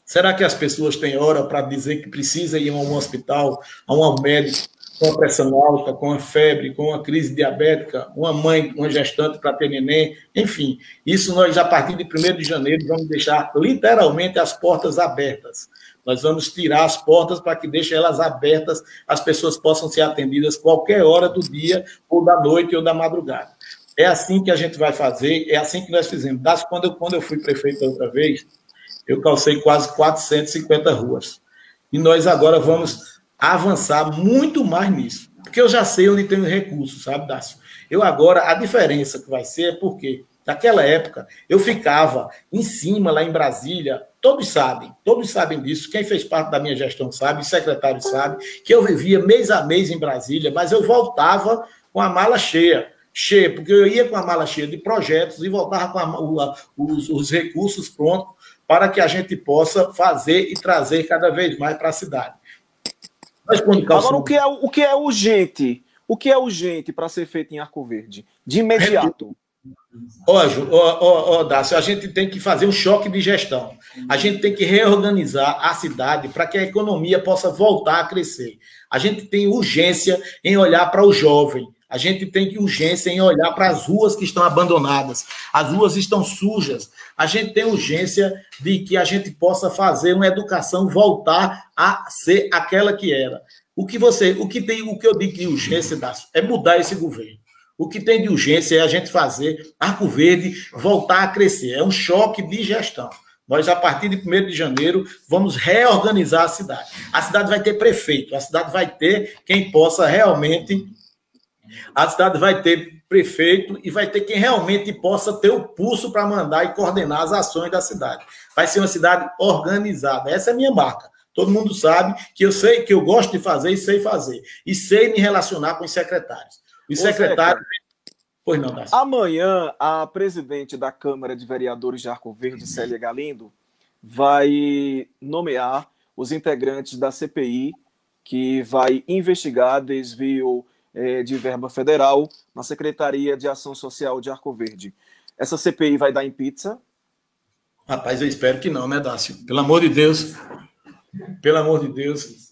Será que as pessoas têm hora para dizer que precisa ir a um hospital, a um médico com a pressão alta, com a febre, com a crise diabética, uma mãe, uma gestante para ter neném? Enfim, isso nós, a partir de 1º de janeiro, vamos deixar literalmente as portas abertas. Nós vamos tirar as portas para que deixem elas abertas, as pessoas possam ser atendidas qualquer hora do dia, ou da noite, ou da madrugada. É assim que a gente vai fazer, é assim que nós fizemos. Quando eu fui prefeito da outra vez, eu calcei quase 450 ruas. E nós agora vamos avançar muito mais nisso. Porque eu já sei onde tem os recursos, sabe, Dácio? Eu agora, a diferença que vai ser é porque, naquela época, eu ficava em cima, lá em Brasília, todos sabem disso, quem fez parte da minha gestão sabe, o secretário sabe, que eu vivia mês a mês em Brasília, mas eu voltava com a mala cheia, porque eu ia com a mala cheia de projetos e voltava com os recursos prontos para que a gente possa fazer e trazer cada vez mais para a cidade. Agora, o que é urgente? O que é urgente para ser feito em Arco Verde? De imediato. Dácio, a gente tem que fazer um choque de gestão. A gente tem que reorganizar a cidade para que a economia possa voltar a crescer. A gente tem urgência em olhar para o jovem. A gente tem urgência em olhar para as ruas que estão abandonadas. As ruas estão sujas. A gente tem urgência de que a gente possa fazer uma educação voltar a ser aquela que era. O que eu digo de urgência, Dácio, é mudar esse governo. O que tem de urgência é a gente fazer Arco Verde voltar a crescer. É um choque de gestão. Nós, a partir de 1º de janeiro, vamos reorganizar a cidade. A cidade vai ter prefeito, a cidade vai ter quem possa realmente... A cidade vai ter prefeito e vai ter quem realmente possa ter o pulso para mandar e coordenar as ações da cidade. Vai ser uma cidade organizada. Essa é a minha marca. Todo mundo sabe que eu sei que eu gosto de fazer e sei fazer. E sei me relacionar com os secretários. Os secretários... Pois não, Dácio. Amanhã, a presidente da Câmara de Vereadores de Arco Verde, Célia Galindo, vai nomear os integrantes da CPI, que vai investigar desvio de verba federal na Secretaria de Ação Social de Arco Verde. Essa CPI vai dar em pizza? Rapaz, eu espero que não, né, Dácio? Pelo amor de Deus. Pelo amor de Deus.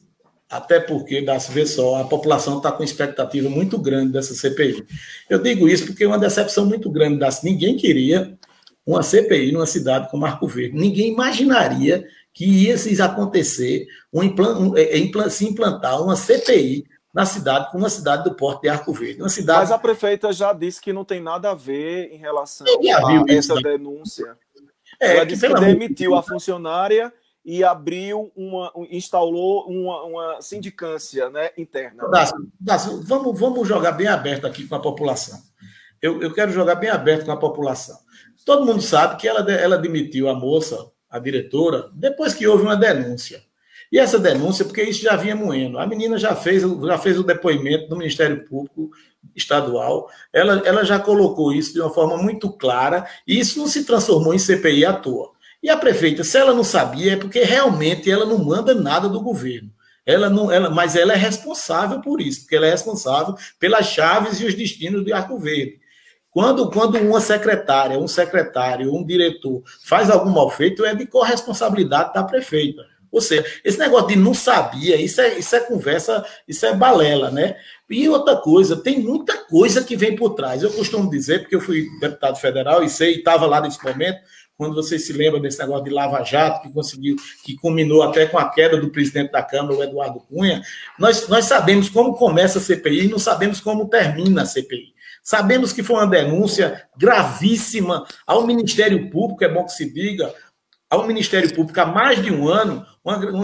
Até porque, Dácio, vê só, a população está com expectativa muito grande dessa CPI. Eu digo isso porque é uma decepção muito grande, Dácio. Ninguém queria uma CPI numa cidade como Arco Verde. Ninguém imaginaria que ia se acontecer, se implantar uma CPI na cidade, com uma cidade do porte de Arco Verde. Uma cidade... Mas a prefeita já disse que não tem nada a ver em relação a essa denúncia. Ela disse que demitiu a funcionária e instaurou uma sindicância, né, interna. Dácio, vamos jogar bem aberto aqui com a população. Eu quero jogar bem aberto com a população. Todo mundo sabe que ela demitiu a moça, a diretora, depois que houve uma denúncia. E essa denúncia, porque isso já vinha moendo. A menina já fez o depoimento do Ministério Público Estadual, ela já colocou isso de uma forma muito clara, e isso não se transformou em CPI à toa. E a prefeita, se ela não sabia, é porque realmente ela não manda nada do governo. Mas ela é responsável por isso, porque ela é responsável pelas chaves e os destinos de Arco Verde. Quando uma secretária, um secretário, um diretor faz algum mal feito, é de corresponsabilidade da prefeita. Ou seja, esse negócio de não sabia, isso é conversa, isso é balela, né? E outra coisa, tem muita coisa que vem por trás. Eu costumo dizer, porque eu fui deputado federal e estava lá nesse momento, quando vocês se lembram desse negócio de Lava Jato, que culminou até com a queda do presidente da Câmara, o Eduardo Cunha, nós sabemos como começa a CPI e não sabemos como termina a CPI. Sabemos que foi uma denúncia gravíssima ao Ministério Público, é bom que se diga, ao Ministério Público há mais de um ano,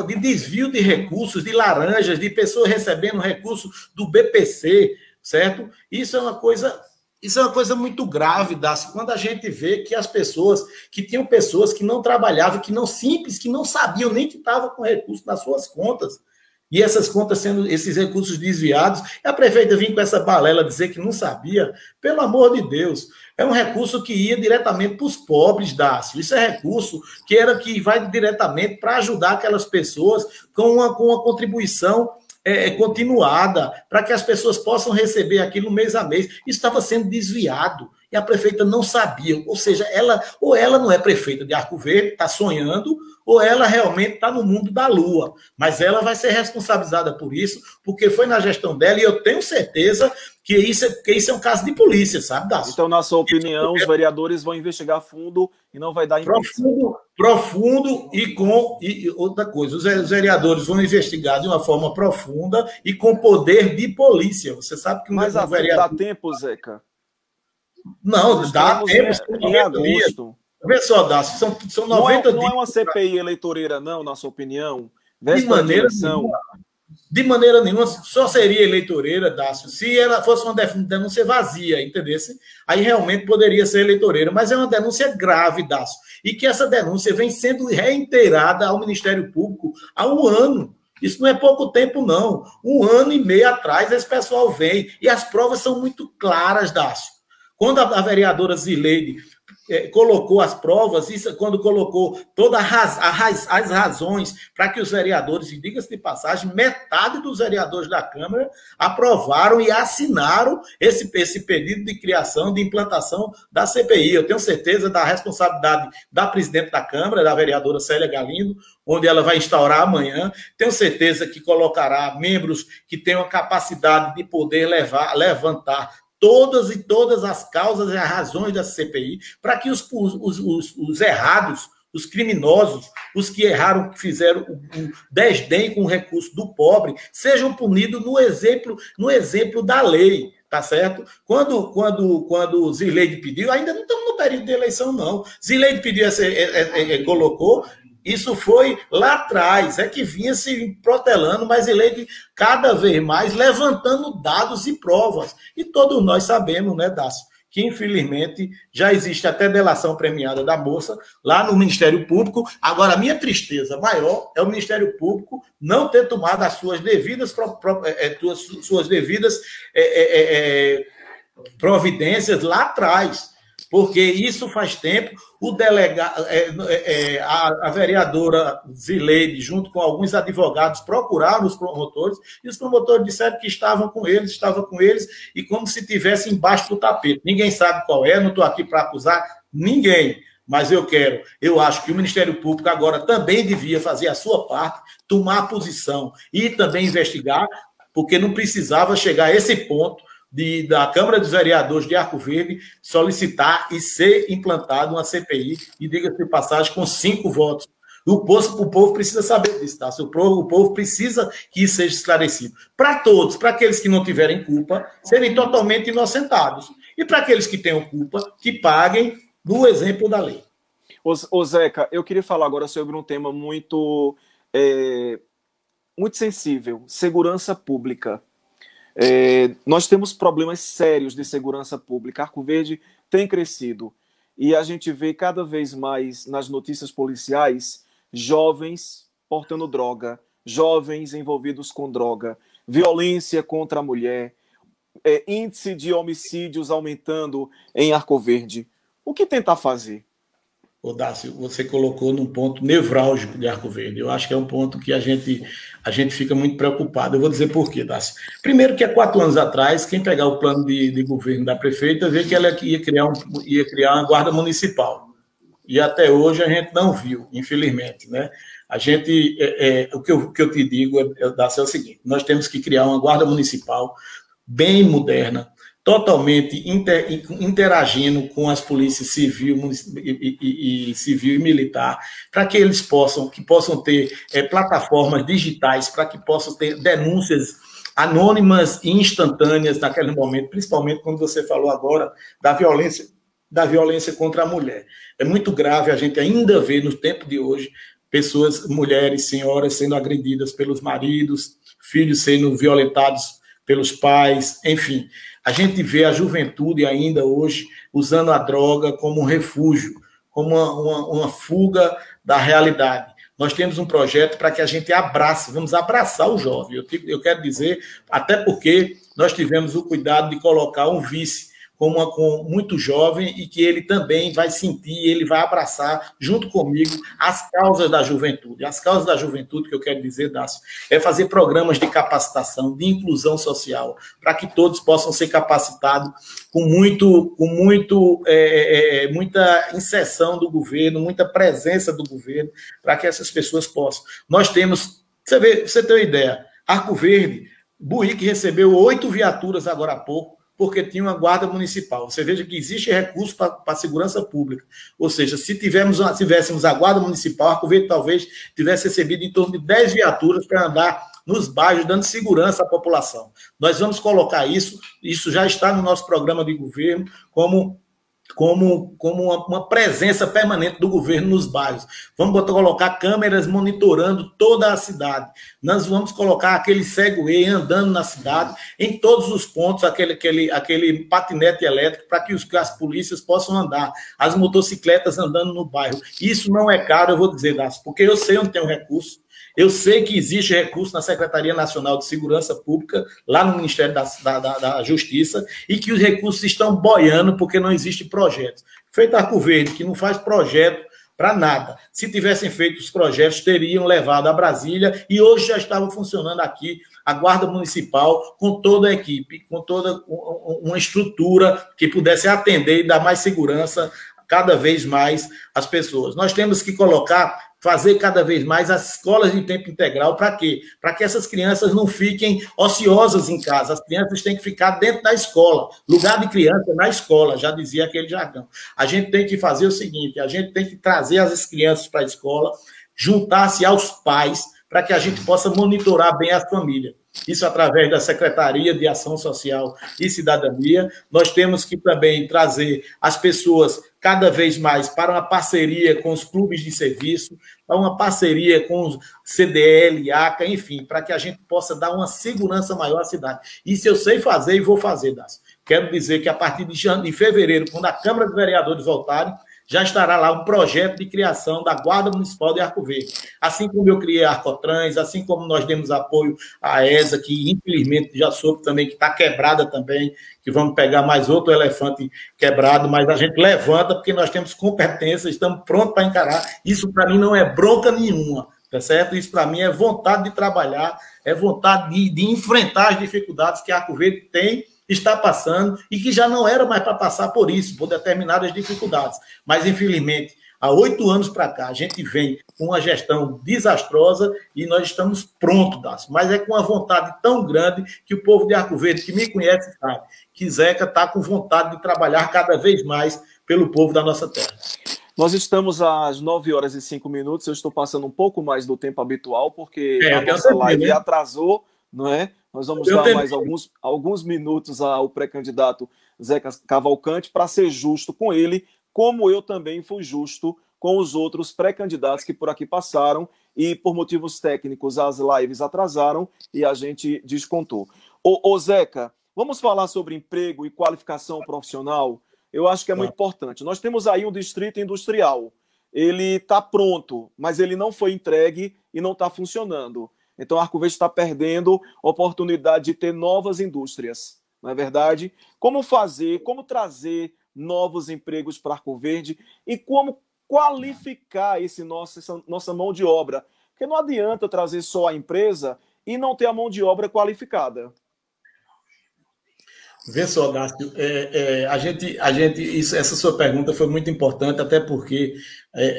de desvio de recursos, de laranjas, de pessoas recebendo recursos do BPC, certo? Isso é uma coisa muito grave, Dácio, quando a gente vê que tinham pessoas que não trabalhavam, que não sabiam nem que estavam com recursos nas suas contas. E essas contas sendo esses recursos desviados, e a prefeita vir com essa balela dizer que não sabia, pelo amor de Deus, é um recurso que ia diretamente para os pobres, Dácio. Isso é recurso que vai diretamente para ajudar aquelas pessoas com uma contribuição continuada, para que as pessoas possam receber aquilo mês a mês. Isso estava sendo desviado. E a prefeita não sabia, ou seja, ela não é prefeita de Arco Verde, está sonhando, ou ela realmente está no mundo da lua. Mas ela vai ser responsabilizada por isso, porque foi na gestão dela, e eu tenho certeza que isso é um caso de polícia, sabe, Dácio? Então, na sua opinião, os vereadores vão investigar fundo e não vai dar em profundo e outra coisa, os vereadores vão investigar de uma forma profunda e com poder de polícia. Você sabe que mas vereador... dá tempo, Zeca? Não, dá tempo. Em agosto. Vê só, Dácio, são 90 dias. Não é uma CPI eleitoreira, não, na sua opinião? De maneira nenhuma, só seria eleitoreira, Dácio, se ela fosse uma denúncia vazia, entendeu? Aí realmente poderia ser eleitoreira, mas é uma denúncia grave, Dácio, e que essa denúncia vem sendo reiterada ao Ministério Público há um ano. Isso não é pouco tempo, não. 1 ano e meio atrás, esse pessoal vem, e as provas são muito claras, Dácio. Quando a vereadora Zileide colocou as provas, quando colocou todas as razões para que os vereadores, e diga-se de passagem, metade dos vereadores da Câmara aprovaram e assinaram esse pedido de criação, de implantação da CPI. Eu tenho certeza da responsabilidade da presidente da Câmara, da vereadora Célia Galindo, onde ela vai instaurar amanhã. Tenho certeza que colocará membros que tenham a capacidade de poder levantar todas as causas e as razões da CPI, para que os errados, os criminosos, os que erraram, que fizeram o desdém com o recurso do pobre, sejam punidos no exemplo da lei, tá certo? Quando Zileide pediu, ainda não estamos no período de eleição, não. Zileide pediu, colocou... Isso foi lá atrás, que vinha se protelando, mas ele cada vez mais levantando dados e provas. E todos nós sabemos, né, Dácio, que infelizmente já existe até delação premiada da moça lá no Ministério Público. Agora, a minha tristeza maior é o Ministério Público não ter tomado as suas devidas providências lá atrás. porque isso faz tempo. O delegado, a vereadora Zileide, junto com alguns advogados, procuraram os promotores, e os promotores disseram que estavam com eles, e como se estivesse embaixo do tapete. Ninguém sabe qual é, não estou aqui para acusar ninguém, mas eu acho que o Ministério Público agora também devia fazer a sua parte, tomar posição e também investigar, porque não precisava chegar a esse ponto da Câmara dos Vereadores de Arco Verde solicitar e ser implantado uma CPI, e diga-se de passagem, com 5 votos. O povo precisa saber disso, tá? O povo precisa que isso seja esclarecido. Para todos, para aqueles que não tiverem culpa, serem totalmente inocentados. E para aqueles que tenham culpa, que paguem no exemplo da lei. Ô Zeca, eu queria falar agora sobre um tema muito sensível, segurança pública. Nós temos problemas sérios de segurança pública. Arco Verde tem crescido e a gente vê cada vez mais nas notícias policiais jovens portando droga, jovens envolvidos com droga, violência contra a mulher, índice de homicídios aumentando em Arco Verde. O que tentar fazer? Dácio, você colocou num ponto nevrálgico de Arco Verde. Eu acho que é um ponto que a gente fica muito preocupado. Eu vou dizer por quê, Dácio. Primeiro que há 4 anos atrás, quem pegar o plano de governo da prefeita vê que ela ia criar uma guarda municipal. E até hoje a gente não viu, infelizmente, né? O que eu te digo, Dácio, é o seguinte: nós temos que criar uma guarda municipal bem moderna, totalmente interagindo com as polícias civil e militar, para que eles possam ter plataformas digitais, para que possam ter denúncias anônimas e instantâneas naquele momento, principalmente quando você falou agora da violência contra a mulher. É muito grave a gente ainda ver no tempo de hoje pessoas, mulheres, senhoras sendo agredidas pelos maridos, filhos sendo violentados pelos pais, enfim. A gente vê a juventude ainda hoje usando a droga como um refúgio, como uma fuga da realidade. Nós temos um projeto para que a gente vamos abraçar o jovem. Eu quero dizer, até porque nós tivemos o cuidado de colocar um vice com muito jovem, e que ele também vai sentir, ele vai abraçar, junto comigo, as causas da juventude. As causas da juventude, que eu quero dizer, Dácio, é fazer programas de capacitação, de inclusão social, para que todos possam ser capacitados com muita inserção do governo, muita presença do governo, para que essas pessoas possam. Nós temos, você tem uma ideia, Arco Verde, Buíque recebeu 8 viaturas agora há pouco, porque tinha uma guarda municipal. Você veja que existe recurso para a segurança pública. Ou seja, se tivéssemos a guarda municipal, Arco Verde talvez tivesse recebido em torno de 10 viaturas para andar nos bairros, dando segurança à população. Nós vamos colocar isso já está no nosso programa de governo, como uma presença permanente do governo nos bairros. Vamos colocar câmeras monitorando toda a cidade. Nós vamos colocar aquele Segway andando na cidade, em todos os pontos, aquele patinete elétrico, para que as polícias possam andar, as motocicletas andando no bairro. Isso não é caro, eu vou dizer, Dácio, porque eu sei onde tem o recurso. Eu sei que existe recurso na Secretaria Nacional de Segurança Pública, lá no Ministério da Justiça, e que os recursos estão boiando porque não existe projeto. Feito Arco Verde, que não faz projeto para nada. Se tivessem feito os projetos, teriam levado a Brasília, e hoje já estava funcionando aqui a Guarda Municipal com toda a equipe, com toda uma estrutura que pudesse atender e dar mais segurança cada vez mais às pessoas. Nós temos que fazer cada vez mais as escolas de tempo integral. Para quê? Para que essas crianças não fiquem ociosas em casa. As crianças têm que ficar dentro da escola. Lugar de criança na escola, já dizia aquele jargão. A gente tem que fazer o seguinte: a gente tem que trazer as crianças para a escola, juntar-se aos pais, para que a gente possa monitorar bem a família. Isso através da Secretaria de Ação Social e Cidadania. Nós temos que também trazer as pessoas cada vez mais para uma parceria com os clubes de serviço, para uma parceria com os CDL, ACA, enfim, para que a gente possa dar uma segurança maior à cidade. Isso eu sei fazer e vou fazer, Dácio. Quero dizer que a partir de fevereiro, quando a Câmara dos Vereadores voltarem, já estará lá um projeto de criação da Guarda Municipal de Arco Verde. Assim como eu criei a Arcotrans, assim como nós demos apoio à ESA, que infelizmente já soube também que está quebrada também, que vamos pegar mais outro elefante quebrado, mas a gente levanta porque nós temos competência, estamos prontos para encarar. Isso para mim não é bronca nenhuma, tá certo? Isso para mim é vontade de trabalhar, é vontade de enfrentar as dificuldades que a Arco Verde está passando e que já não era mais para passar por isso, por determinadas dificuldades. Mas, infelizmente, há 8 anos para cá, a gente vem com uma gestão desastrosa e nós estamos prontos, Dácio. Mas é com uma vontade tão grande que o povo de Arco Verde, que me conhece, sabe que Zeca está com vontade de trabalhar cada vez mais pelo povo da nossa terra. Nós estamos às 9h05, eu estou passando um pouco mais do tempo habitual, porque a nossa live atrasou, não é? Nós vamos dar mais alguns minutos ao pré-candidato Zeca Cavalcante para ser justo com ele, como eu também fui justo com os outros pré-candidatos que por aqui passaram e por motivos técnicos as lives atrasaram e a gente descontou. Ô Zeca, vamos falar sobre emprego e qualificação profissional? Eu acho que é muito importante. Nós temos aí um distrito industrial. Ele está pronto, mas ele não foi entregue e não está funcionando. Então, Arco Verde está perdendo a oportunidade de ter novas indústrias, não é verdade? Como fazer, como trazer novos empregos para Arco Verde e como qualificar essa nossa mão de obra? Porque não adianta trazer só a empresa e não ter a mão de obra qualificada. Vê só, Dácio, essa sua pergunta foi muito importante, até porque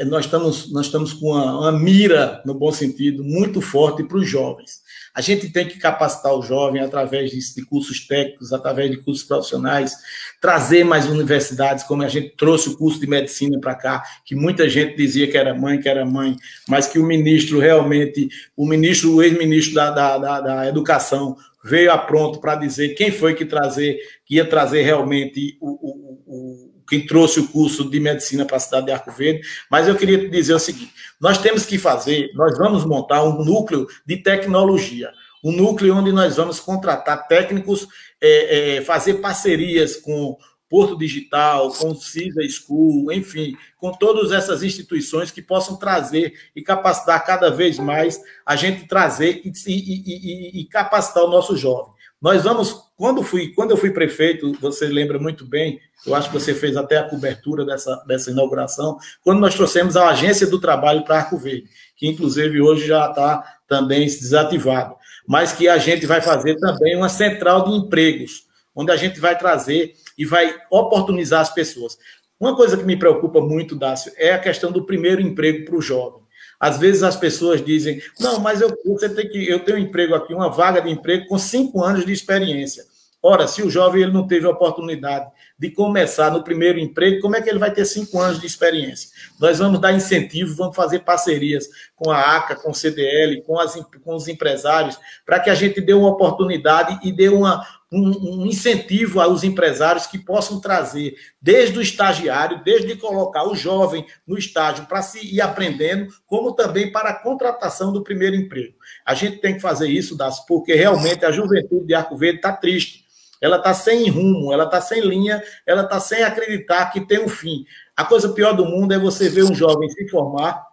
nós estamos com uma mira, no bom sentido, muito forte para os jovens. A gente tem que capacitar o jovem através de cursos técnicos, através de cursos profissionais, trazer mais universidades, como a gente trouxe o curso de medicina para cá, que muita gente dizia que era mãe, mas que o ministro realmente, o ex-ministro da Educação, veio a pronto para dizer quem foi que ia trazer realmente quem trouxe o curso de medicina para a cidade de Arco Verde. Mas eu queria te dizer o seguinte: nós vamos montar um núcleo de tecnologia, um núcleo onde nós vamos contratar técnicos, fazer parcerias com Porto Digital, com o CISA School, enfim, com todas essas instituições que possam trazer e capacitar cada vez mais a gente trazer e capacitar o nosso jovem. Nós vamos, quando eu fui prefeito, você lembra muito bem, eu acho que você fez até a cobertura dessa inauguração, quando nós trouxemos a Agência do Trabalho para Arco Verde, que inclusive hoje já está também desativado, mas que a gente vai fazer também uma central de empregos, onde a gente vai trazer e vai oportunizar as pessoas. Uma coisa que me preocupa muito, Dácio, é a questão do primeiro emprego para o jovem. Às vezes as pessoas dizem, não, mas eu tenho um emprego aqui, uma vaga de emprego com 5 anos de experiência. Ora, se o jovem ele não teve a oportunidade de começar no primeiro emprego, como é que ele vai ter 5 anos de experiência? Nós vamos dar incentivo, vamos fazer parcerias com a ACA, com o CDL, com os empresários, para que a gente dê uma oportunidade e dê um incentivo aos empresários que possam trazer, desde o estagiário, desde colocar o jovem no estágio para se ir aprendendo, como também para a contratação do primeiro emprego. A gente tem que fazer isso, Dácio, porque realmente a juventude de Arco Verde está triste. Ela está sem rumo, ela está sem linha, ela está sem acreditar que tem um fim. A coisa pior do mundo é você ver um jovem se formar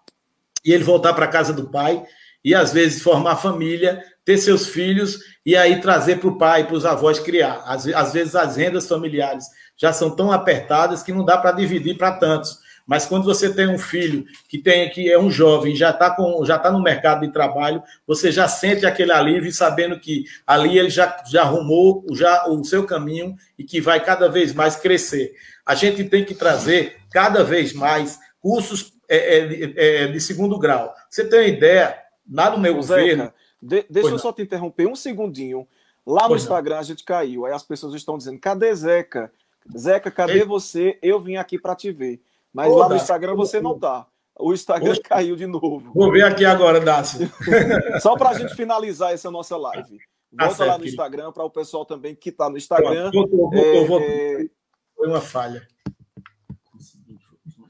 e ele voltar para a casa do pai e, às vezes, formar família, ter seus filhos e aí trazer para o pai, para os avós criar. Às vezes, as rendas familiares já são tão apertadas que não dá para dividir para tantos. Mas quando você tem um filho que é um jovem, já está no mercado de trabalho, você já sente aquele alívio, sabendo que ali ele já arrumou o seu caminho e que vai cada vez mais crescer. A gente tem que trazer cada vez mais cursos de segundo grau. Você tem uma ideia, lá no meu governo... Deixa eu só te interromper um segundinho. Lá no Instagram a gente caiu, aí as pessoas estão dizendo, cadê Zeca? Zeca, cadê você? Eu vim aqui para te ver. Mas lá no Instagram você não tá. O Instagram caiu de novo. Vou ver aqui agora, Dácio. Só para a gente finalizar essa nossa live. Volta lá no Instagram, para o pessoal também que está no Instagram. Foi uma falha.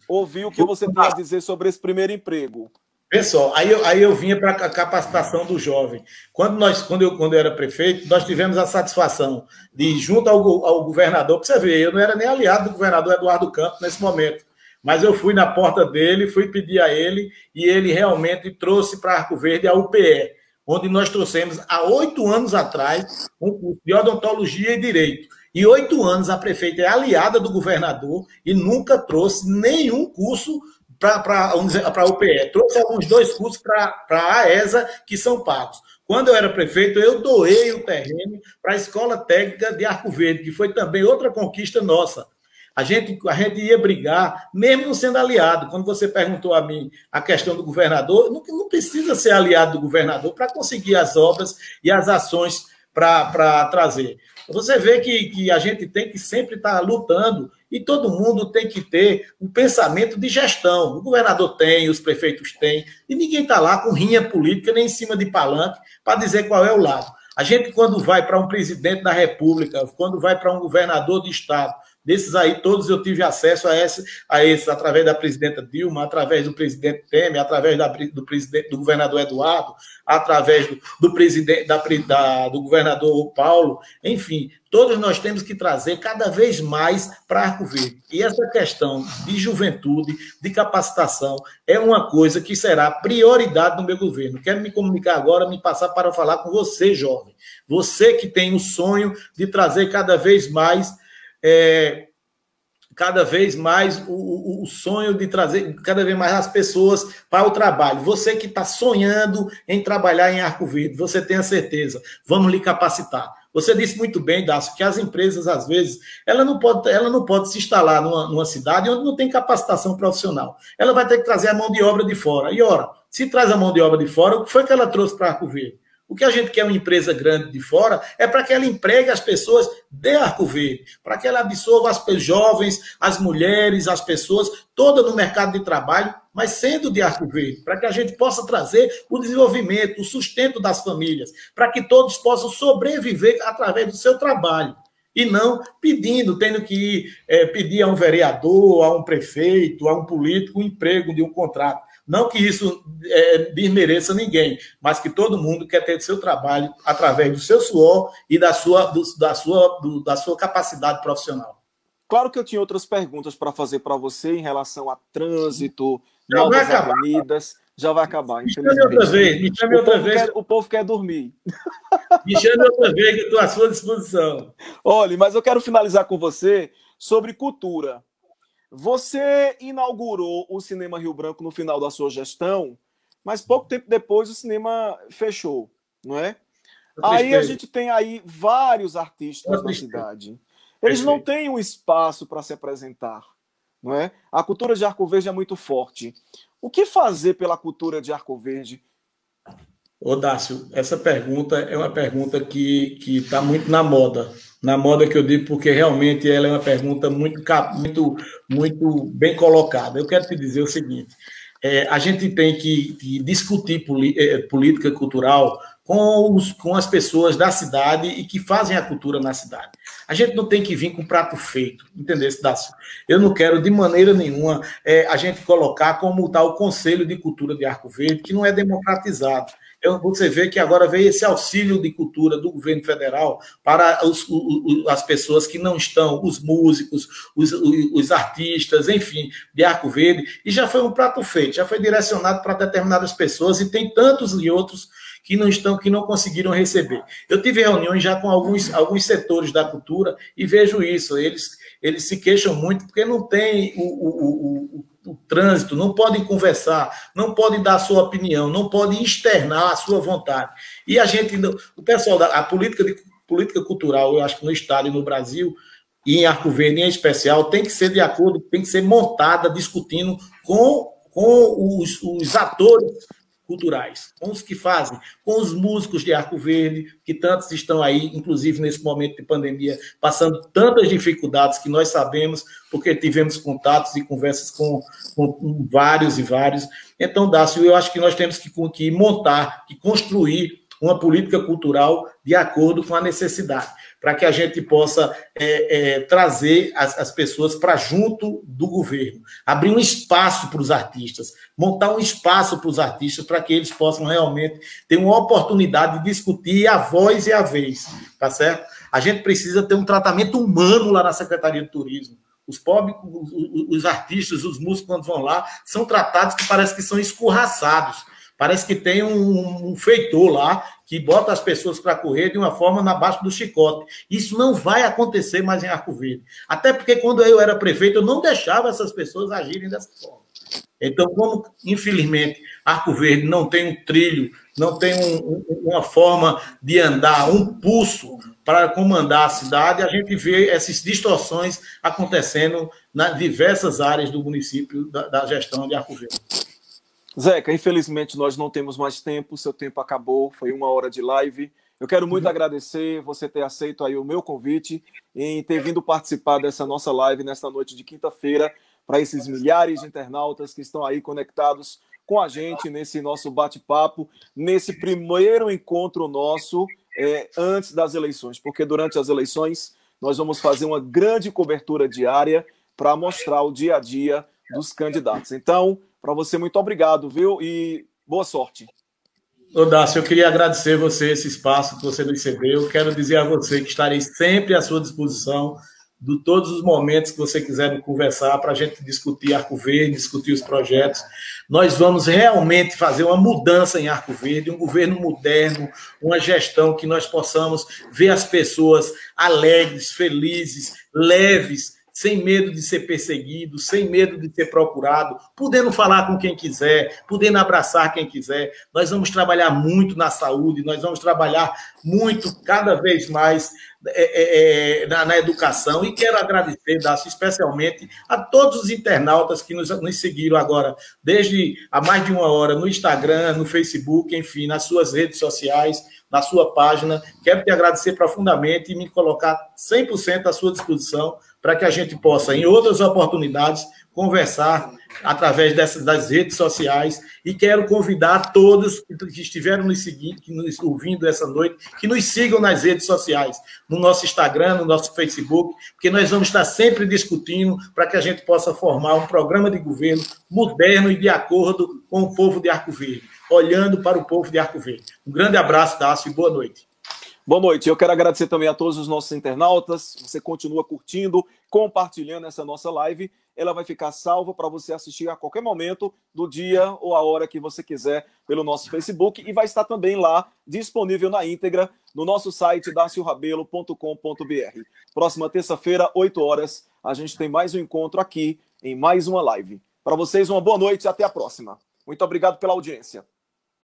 Ouvir o que você tem a dizer sobre esse primeiro emprego. Pessoal, aí eu vinha para a capacitação do jovem. Quando eu era prefeito, nós tivemos a satisfação de, junto ao governador, para você ver, eu não era nem aliado do governador Eduardo Campos nesse momento, mas eu fui na porta dele, fui pedir a ele, e ele realmente trouxe para Arco Verde a UPE, onde nós trouxemos, há 8 anos atrás, um curso de odontologia e direito. E 8 anos a prefeita é aliada do governador e nunca trouxe nenhum curso para a UPE. Trouxe alguns 2 cursos para a AESA, que são pagos. Quando eu era prefeito, eu doei o terreno para a Escola Técnica de Arco Verde, que foi também outra conquista nossa. A gente ia brigar, mesmo não sendo aliado. Quando você perguntou a mim a questão do governador, não precisa ser aliado do governador para conseguir as obras e as ações para trazer. Você vê que a gente tem que sempre estar lutando e todo mundo tem que ter um pensamento de gestão. O governador tem, os prefeitos têm, e ninguém está lá com rinha política nem em cima de palanque para dizer qual é o lado. A gente, quando vai para um presidente da República, quando vai para um governador de estado, desses aí, todos eu tive acesso a esses através da presidenta Dilma, através do presidente Temer, através do governador Eduardo, através do presidente do governador Paulo, enfim, todos nós temos que trazer cada vez mais para Arco Verde. E essa questão de juventude, de capacitação, é uma coisa que será prioridade no meu governo. Quero me comunicar agora, me passar para falar com você, jovem. Você que tem o sonho de trazer cada vez mais o sonho de trazer cada vez mais as pessoas para o trabalho. Você que está sonhando em trabalhar em Arco Verde, você tenha certeza, vamos lhe capacitar. Você disse muito bem, Dácio, que as empresas, às vezes, ela não pode se instalar numa cidade onde não tem capacitação profissional. Ela vai ter que trazer a mão de obra de fora. E, ora, se traz a mão de obra de fora, o que foi que ela trouxe para Arco Verde? O que a gente quer uma empresa grande de fora é para que ela empregue as pessoas de Arco Verde, para que ela absorva as jovens, as mulheres, as pessoas, toda no mercado de trabalho, mas sendo de Arco Verde, para que a gente possa trazer o desenvolvimento, o sustento das famílias, para que todos possam sobreviver através do seu trabalho. E não tendo que pedir a um vereador, a um prefeito, a um político um emprego de um contrato. Não que isso desmereça ninguém, mas que todo mundo quer ter seu trabalho através do seu suor e da sua capacidade profissional. Claro que eu tinha outras perguntas para fazer para você em relação a trânsito, novas avenidas. Já vai acabar, infelizmente. Me chame outra vez. O povo quer dormir. Me chame outra vez, que eu estou à sua disposição. Olha, mas eu quero finalizar com você sobre cultura. Você inaugurou o Cinema Rio Branco no final da sua gestão, mas pouco tempo depois o cinema fechou, não é? Aí a gente tem aí vários artistas na cidade. Eles não têm um espaço para se apresentar, não é? A cultura de Arco Verde é muito forte. O que fazer pela cultura de Arco Verde? Ô, Dácio, essa pergunta é uma pergunta que está muito na moda. Na moda que eu digo, porque realmente ela é uma pergunta muito bem colocada. Eu quero te dizer o seguinte, a gente tem que discutir política cultural com as pessoas da cidade e que fazem a cultura na cidade. A gente não tem que vir com prato feito, entendeu, Dácio? Eu não quero, de maneira nenhuma, a gente colocar como está o Conselho de Cultura de Arco Verde, que não é democratizado. Você vê que agora veio esse auxílio de cultura do governo federal para as pessoas que não estão, os músicos, os artistas, enfim, de Arco Verde, e já foi um prato feito, já foi direcionado para determinadas pessoas, e tem tantos e outros que não conseguiram receber. Eu tive reuniões já com alguns setores da cultura e vejo isso, eles se queixam muito porque não tem o trânsito, não podem conversar, não podem dar a sua opinião, não podem externar a sua vontade. E o pessoal a política cultural, eu acho que no estado e no Brasil, e em Arco Verde em especial, tem que ser de acordo, tem que ser montada, discutindo com os atores culturais, com os que fazem, com os músicos de Arco Verde, que tantos estão aí, inclusive nesse momento de pandemia, passando tantas dificuldades que nós sabemos, porque tivemos contatos e conversas com vários e vários. Então, Dácio, eu acho que nós temos que montar, que construir uma política cultural de acordo com a necessidade, para que a gente possa trazer as pessoas para junto do governo, abrir um espaço para os artistas, montar um espaço para os artistas, para que eles possam realmente ter uma oportunidade de discutir a voz e a vez, tá certo? A gente precisa ter um tratamento humano lá na Secretaria de Turismo. Os pobres, os artistas, os músicos, quando vão lá, são tratados que parece que são escorraçados. Parece que tem um feitor lá que bota as pessoas para correr de uma forma na base do chicote. Isso não vai acontecer mais em Arco Verde. Até porque quando eu era prefeito, eu não deixava essas pessoas agirem dessa forma. Então, como, infelizmente, Arco Verde não tem um trilho, não tem uma forma de andar, um pulso para comandar a cidade, a gente vê essas distorções acontecendo nas diversas áreas do município da gestão de Arco Verde. Zeca, infelizmente nós não temos mais tempo, seu tempo acabou, foi 1 hora de live. Eu quero muito agradecer você ter aceito aí o meu convite em ter vindo participar dessa nossa live nesta noite de quinta-feira, para esses milhares de internautas que estão aí conectados com a gente nesse nosso bate-papo, nesse primeiro encontro nosso antes das eleições, porque durante as eleições nós vamos fazer uma grande cobertura diária para mostrar o dia a dia dos candidatos. Então, para você, muito obrigado, viu? E boa sorte. Ô, Dácio, eu queria agradecer você esse espaço que você nos cedeu. Quero dizer a você que estarei sempre à sua disposição de todos os momentos que você quiser conversar para a gente discutir Arco Verde, discutir os projetos. Nós vamos realmente fazer uma mudança em Arco Verde, um governo moderno, uma gestão que nós possamos ver as pessoas alegres, felizes, leves, sem medo de ser perseguido, sem medo de ser procurado, podendo falar com quem quiser, podendo abraçar quem quiser. Nós vamos trabalhar muito na saúde, nós vamos trabalhar muito, cada vez mais, na educação. E quero agradecer, Dácio, especialmente a todos os internautas que nos seguiram agora, desde há mais de 1 hora, no Instagram, no Facebook, enfim, nas suas redes sociais, na sua página. Quero te agradecer profundamente e me colocar 100% à sua disposição para que a gente possa, em outras oportunidades, conversar através das redes sociais. E quero convidar todos que estiveram nos seguindo, que nos ouvindo essa noite, que nos sigam nas redes sociais, no nosso Instagram, no nosso Facebook, porque nós vamos estar sempre discutindo para que a gente possa formar um programa de governo moderno e de acordo com o povo de Arco Verde, olhando para o povo de Arco Verde. Um grande abraço, Dácio, e boa noite. Boa noite. Eu quero agradecer também a todos os nossos internautas. Você continua curtindo, compartilhando essa nossa live. Ela vai ficar salva para você assistir a qualquer momento do dia ou a hora que você quiser pelo nosso Facebook e vai estar também lá disponível na íntegra no nosso site daciorabelo.com.br. Próxima terça-feira, 8 horas, a gente tem mais um encontro aqui em mais uma live. Para vocês, uma boa noite e até a próxima. Muito obrigado pela audiência.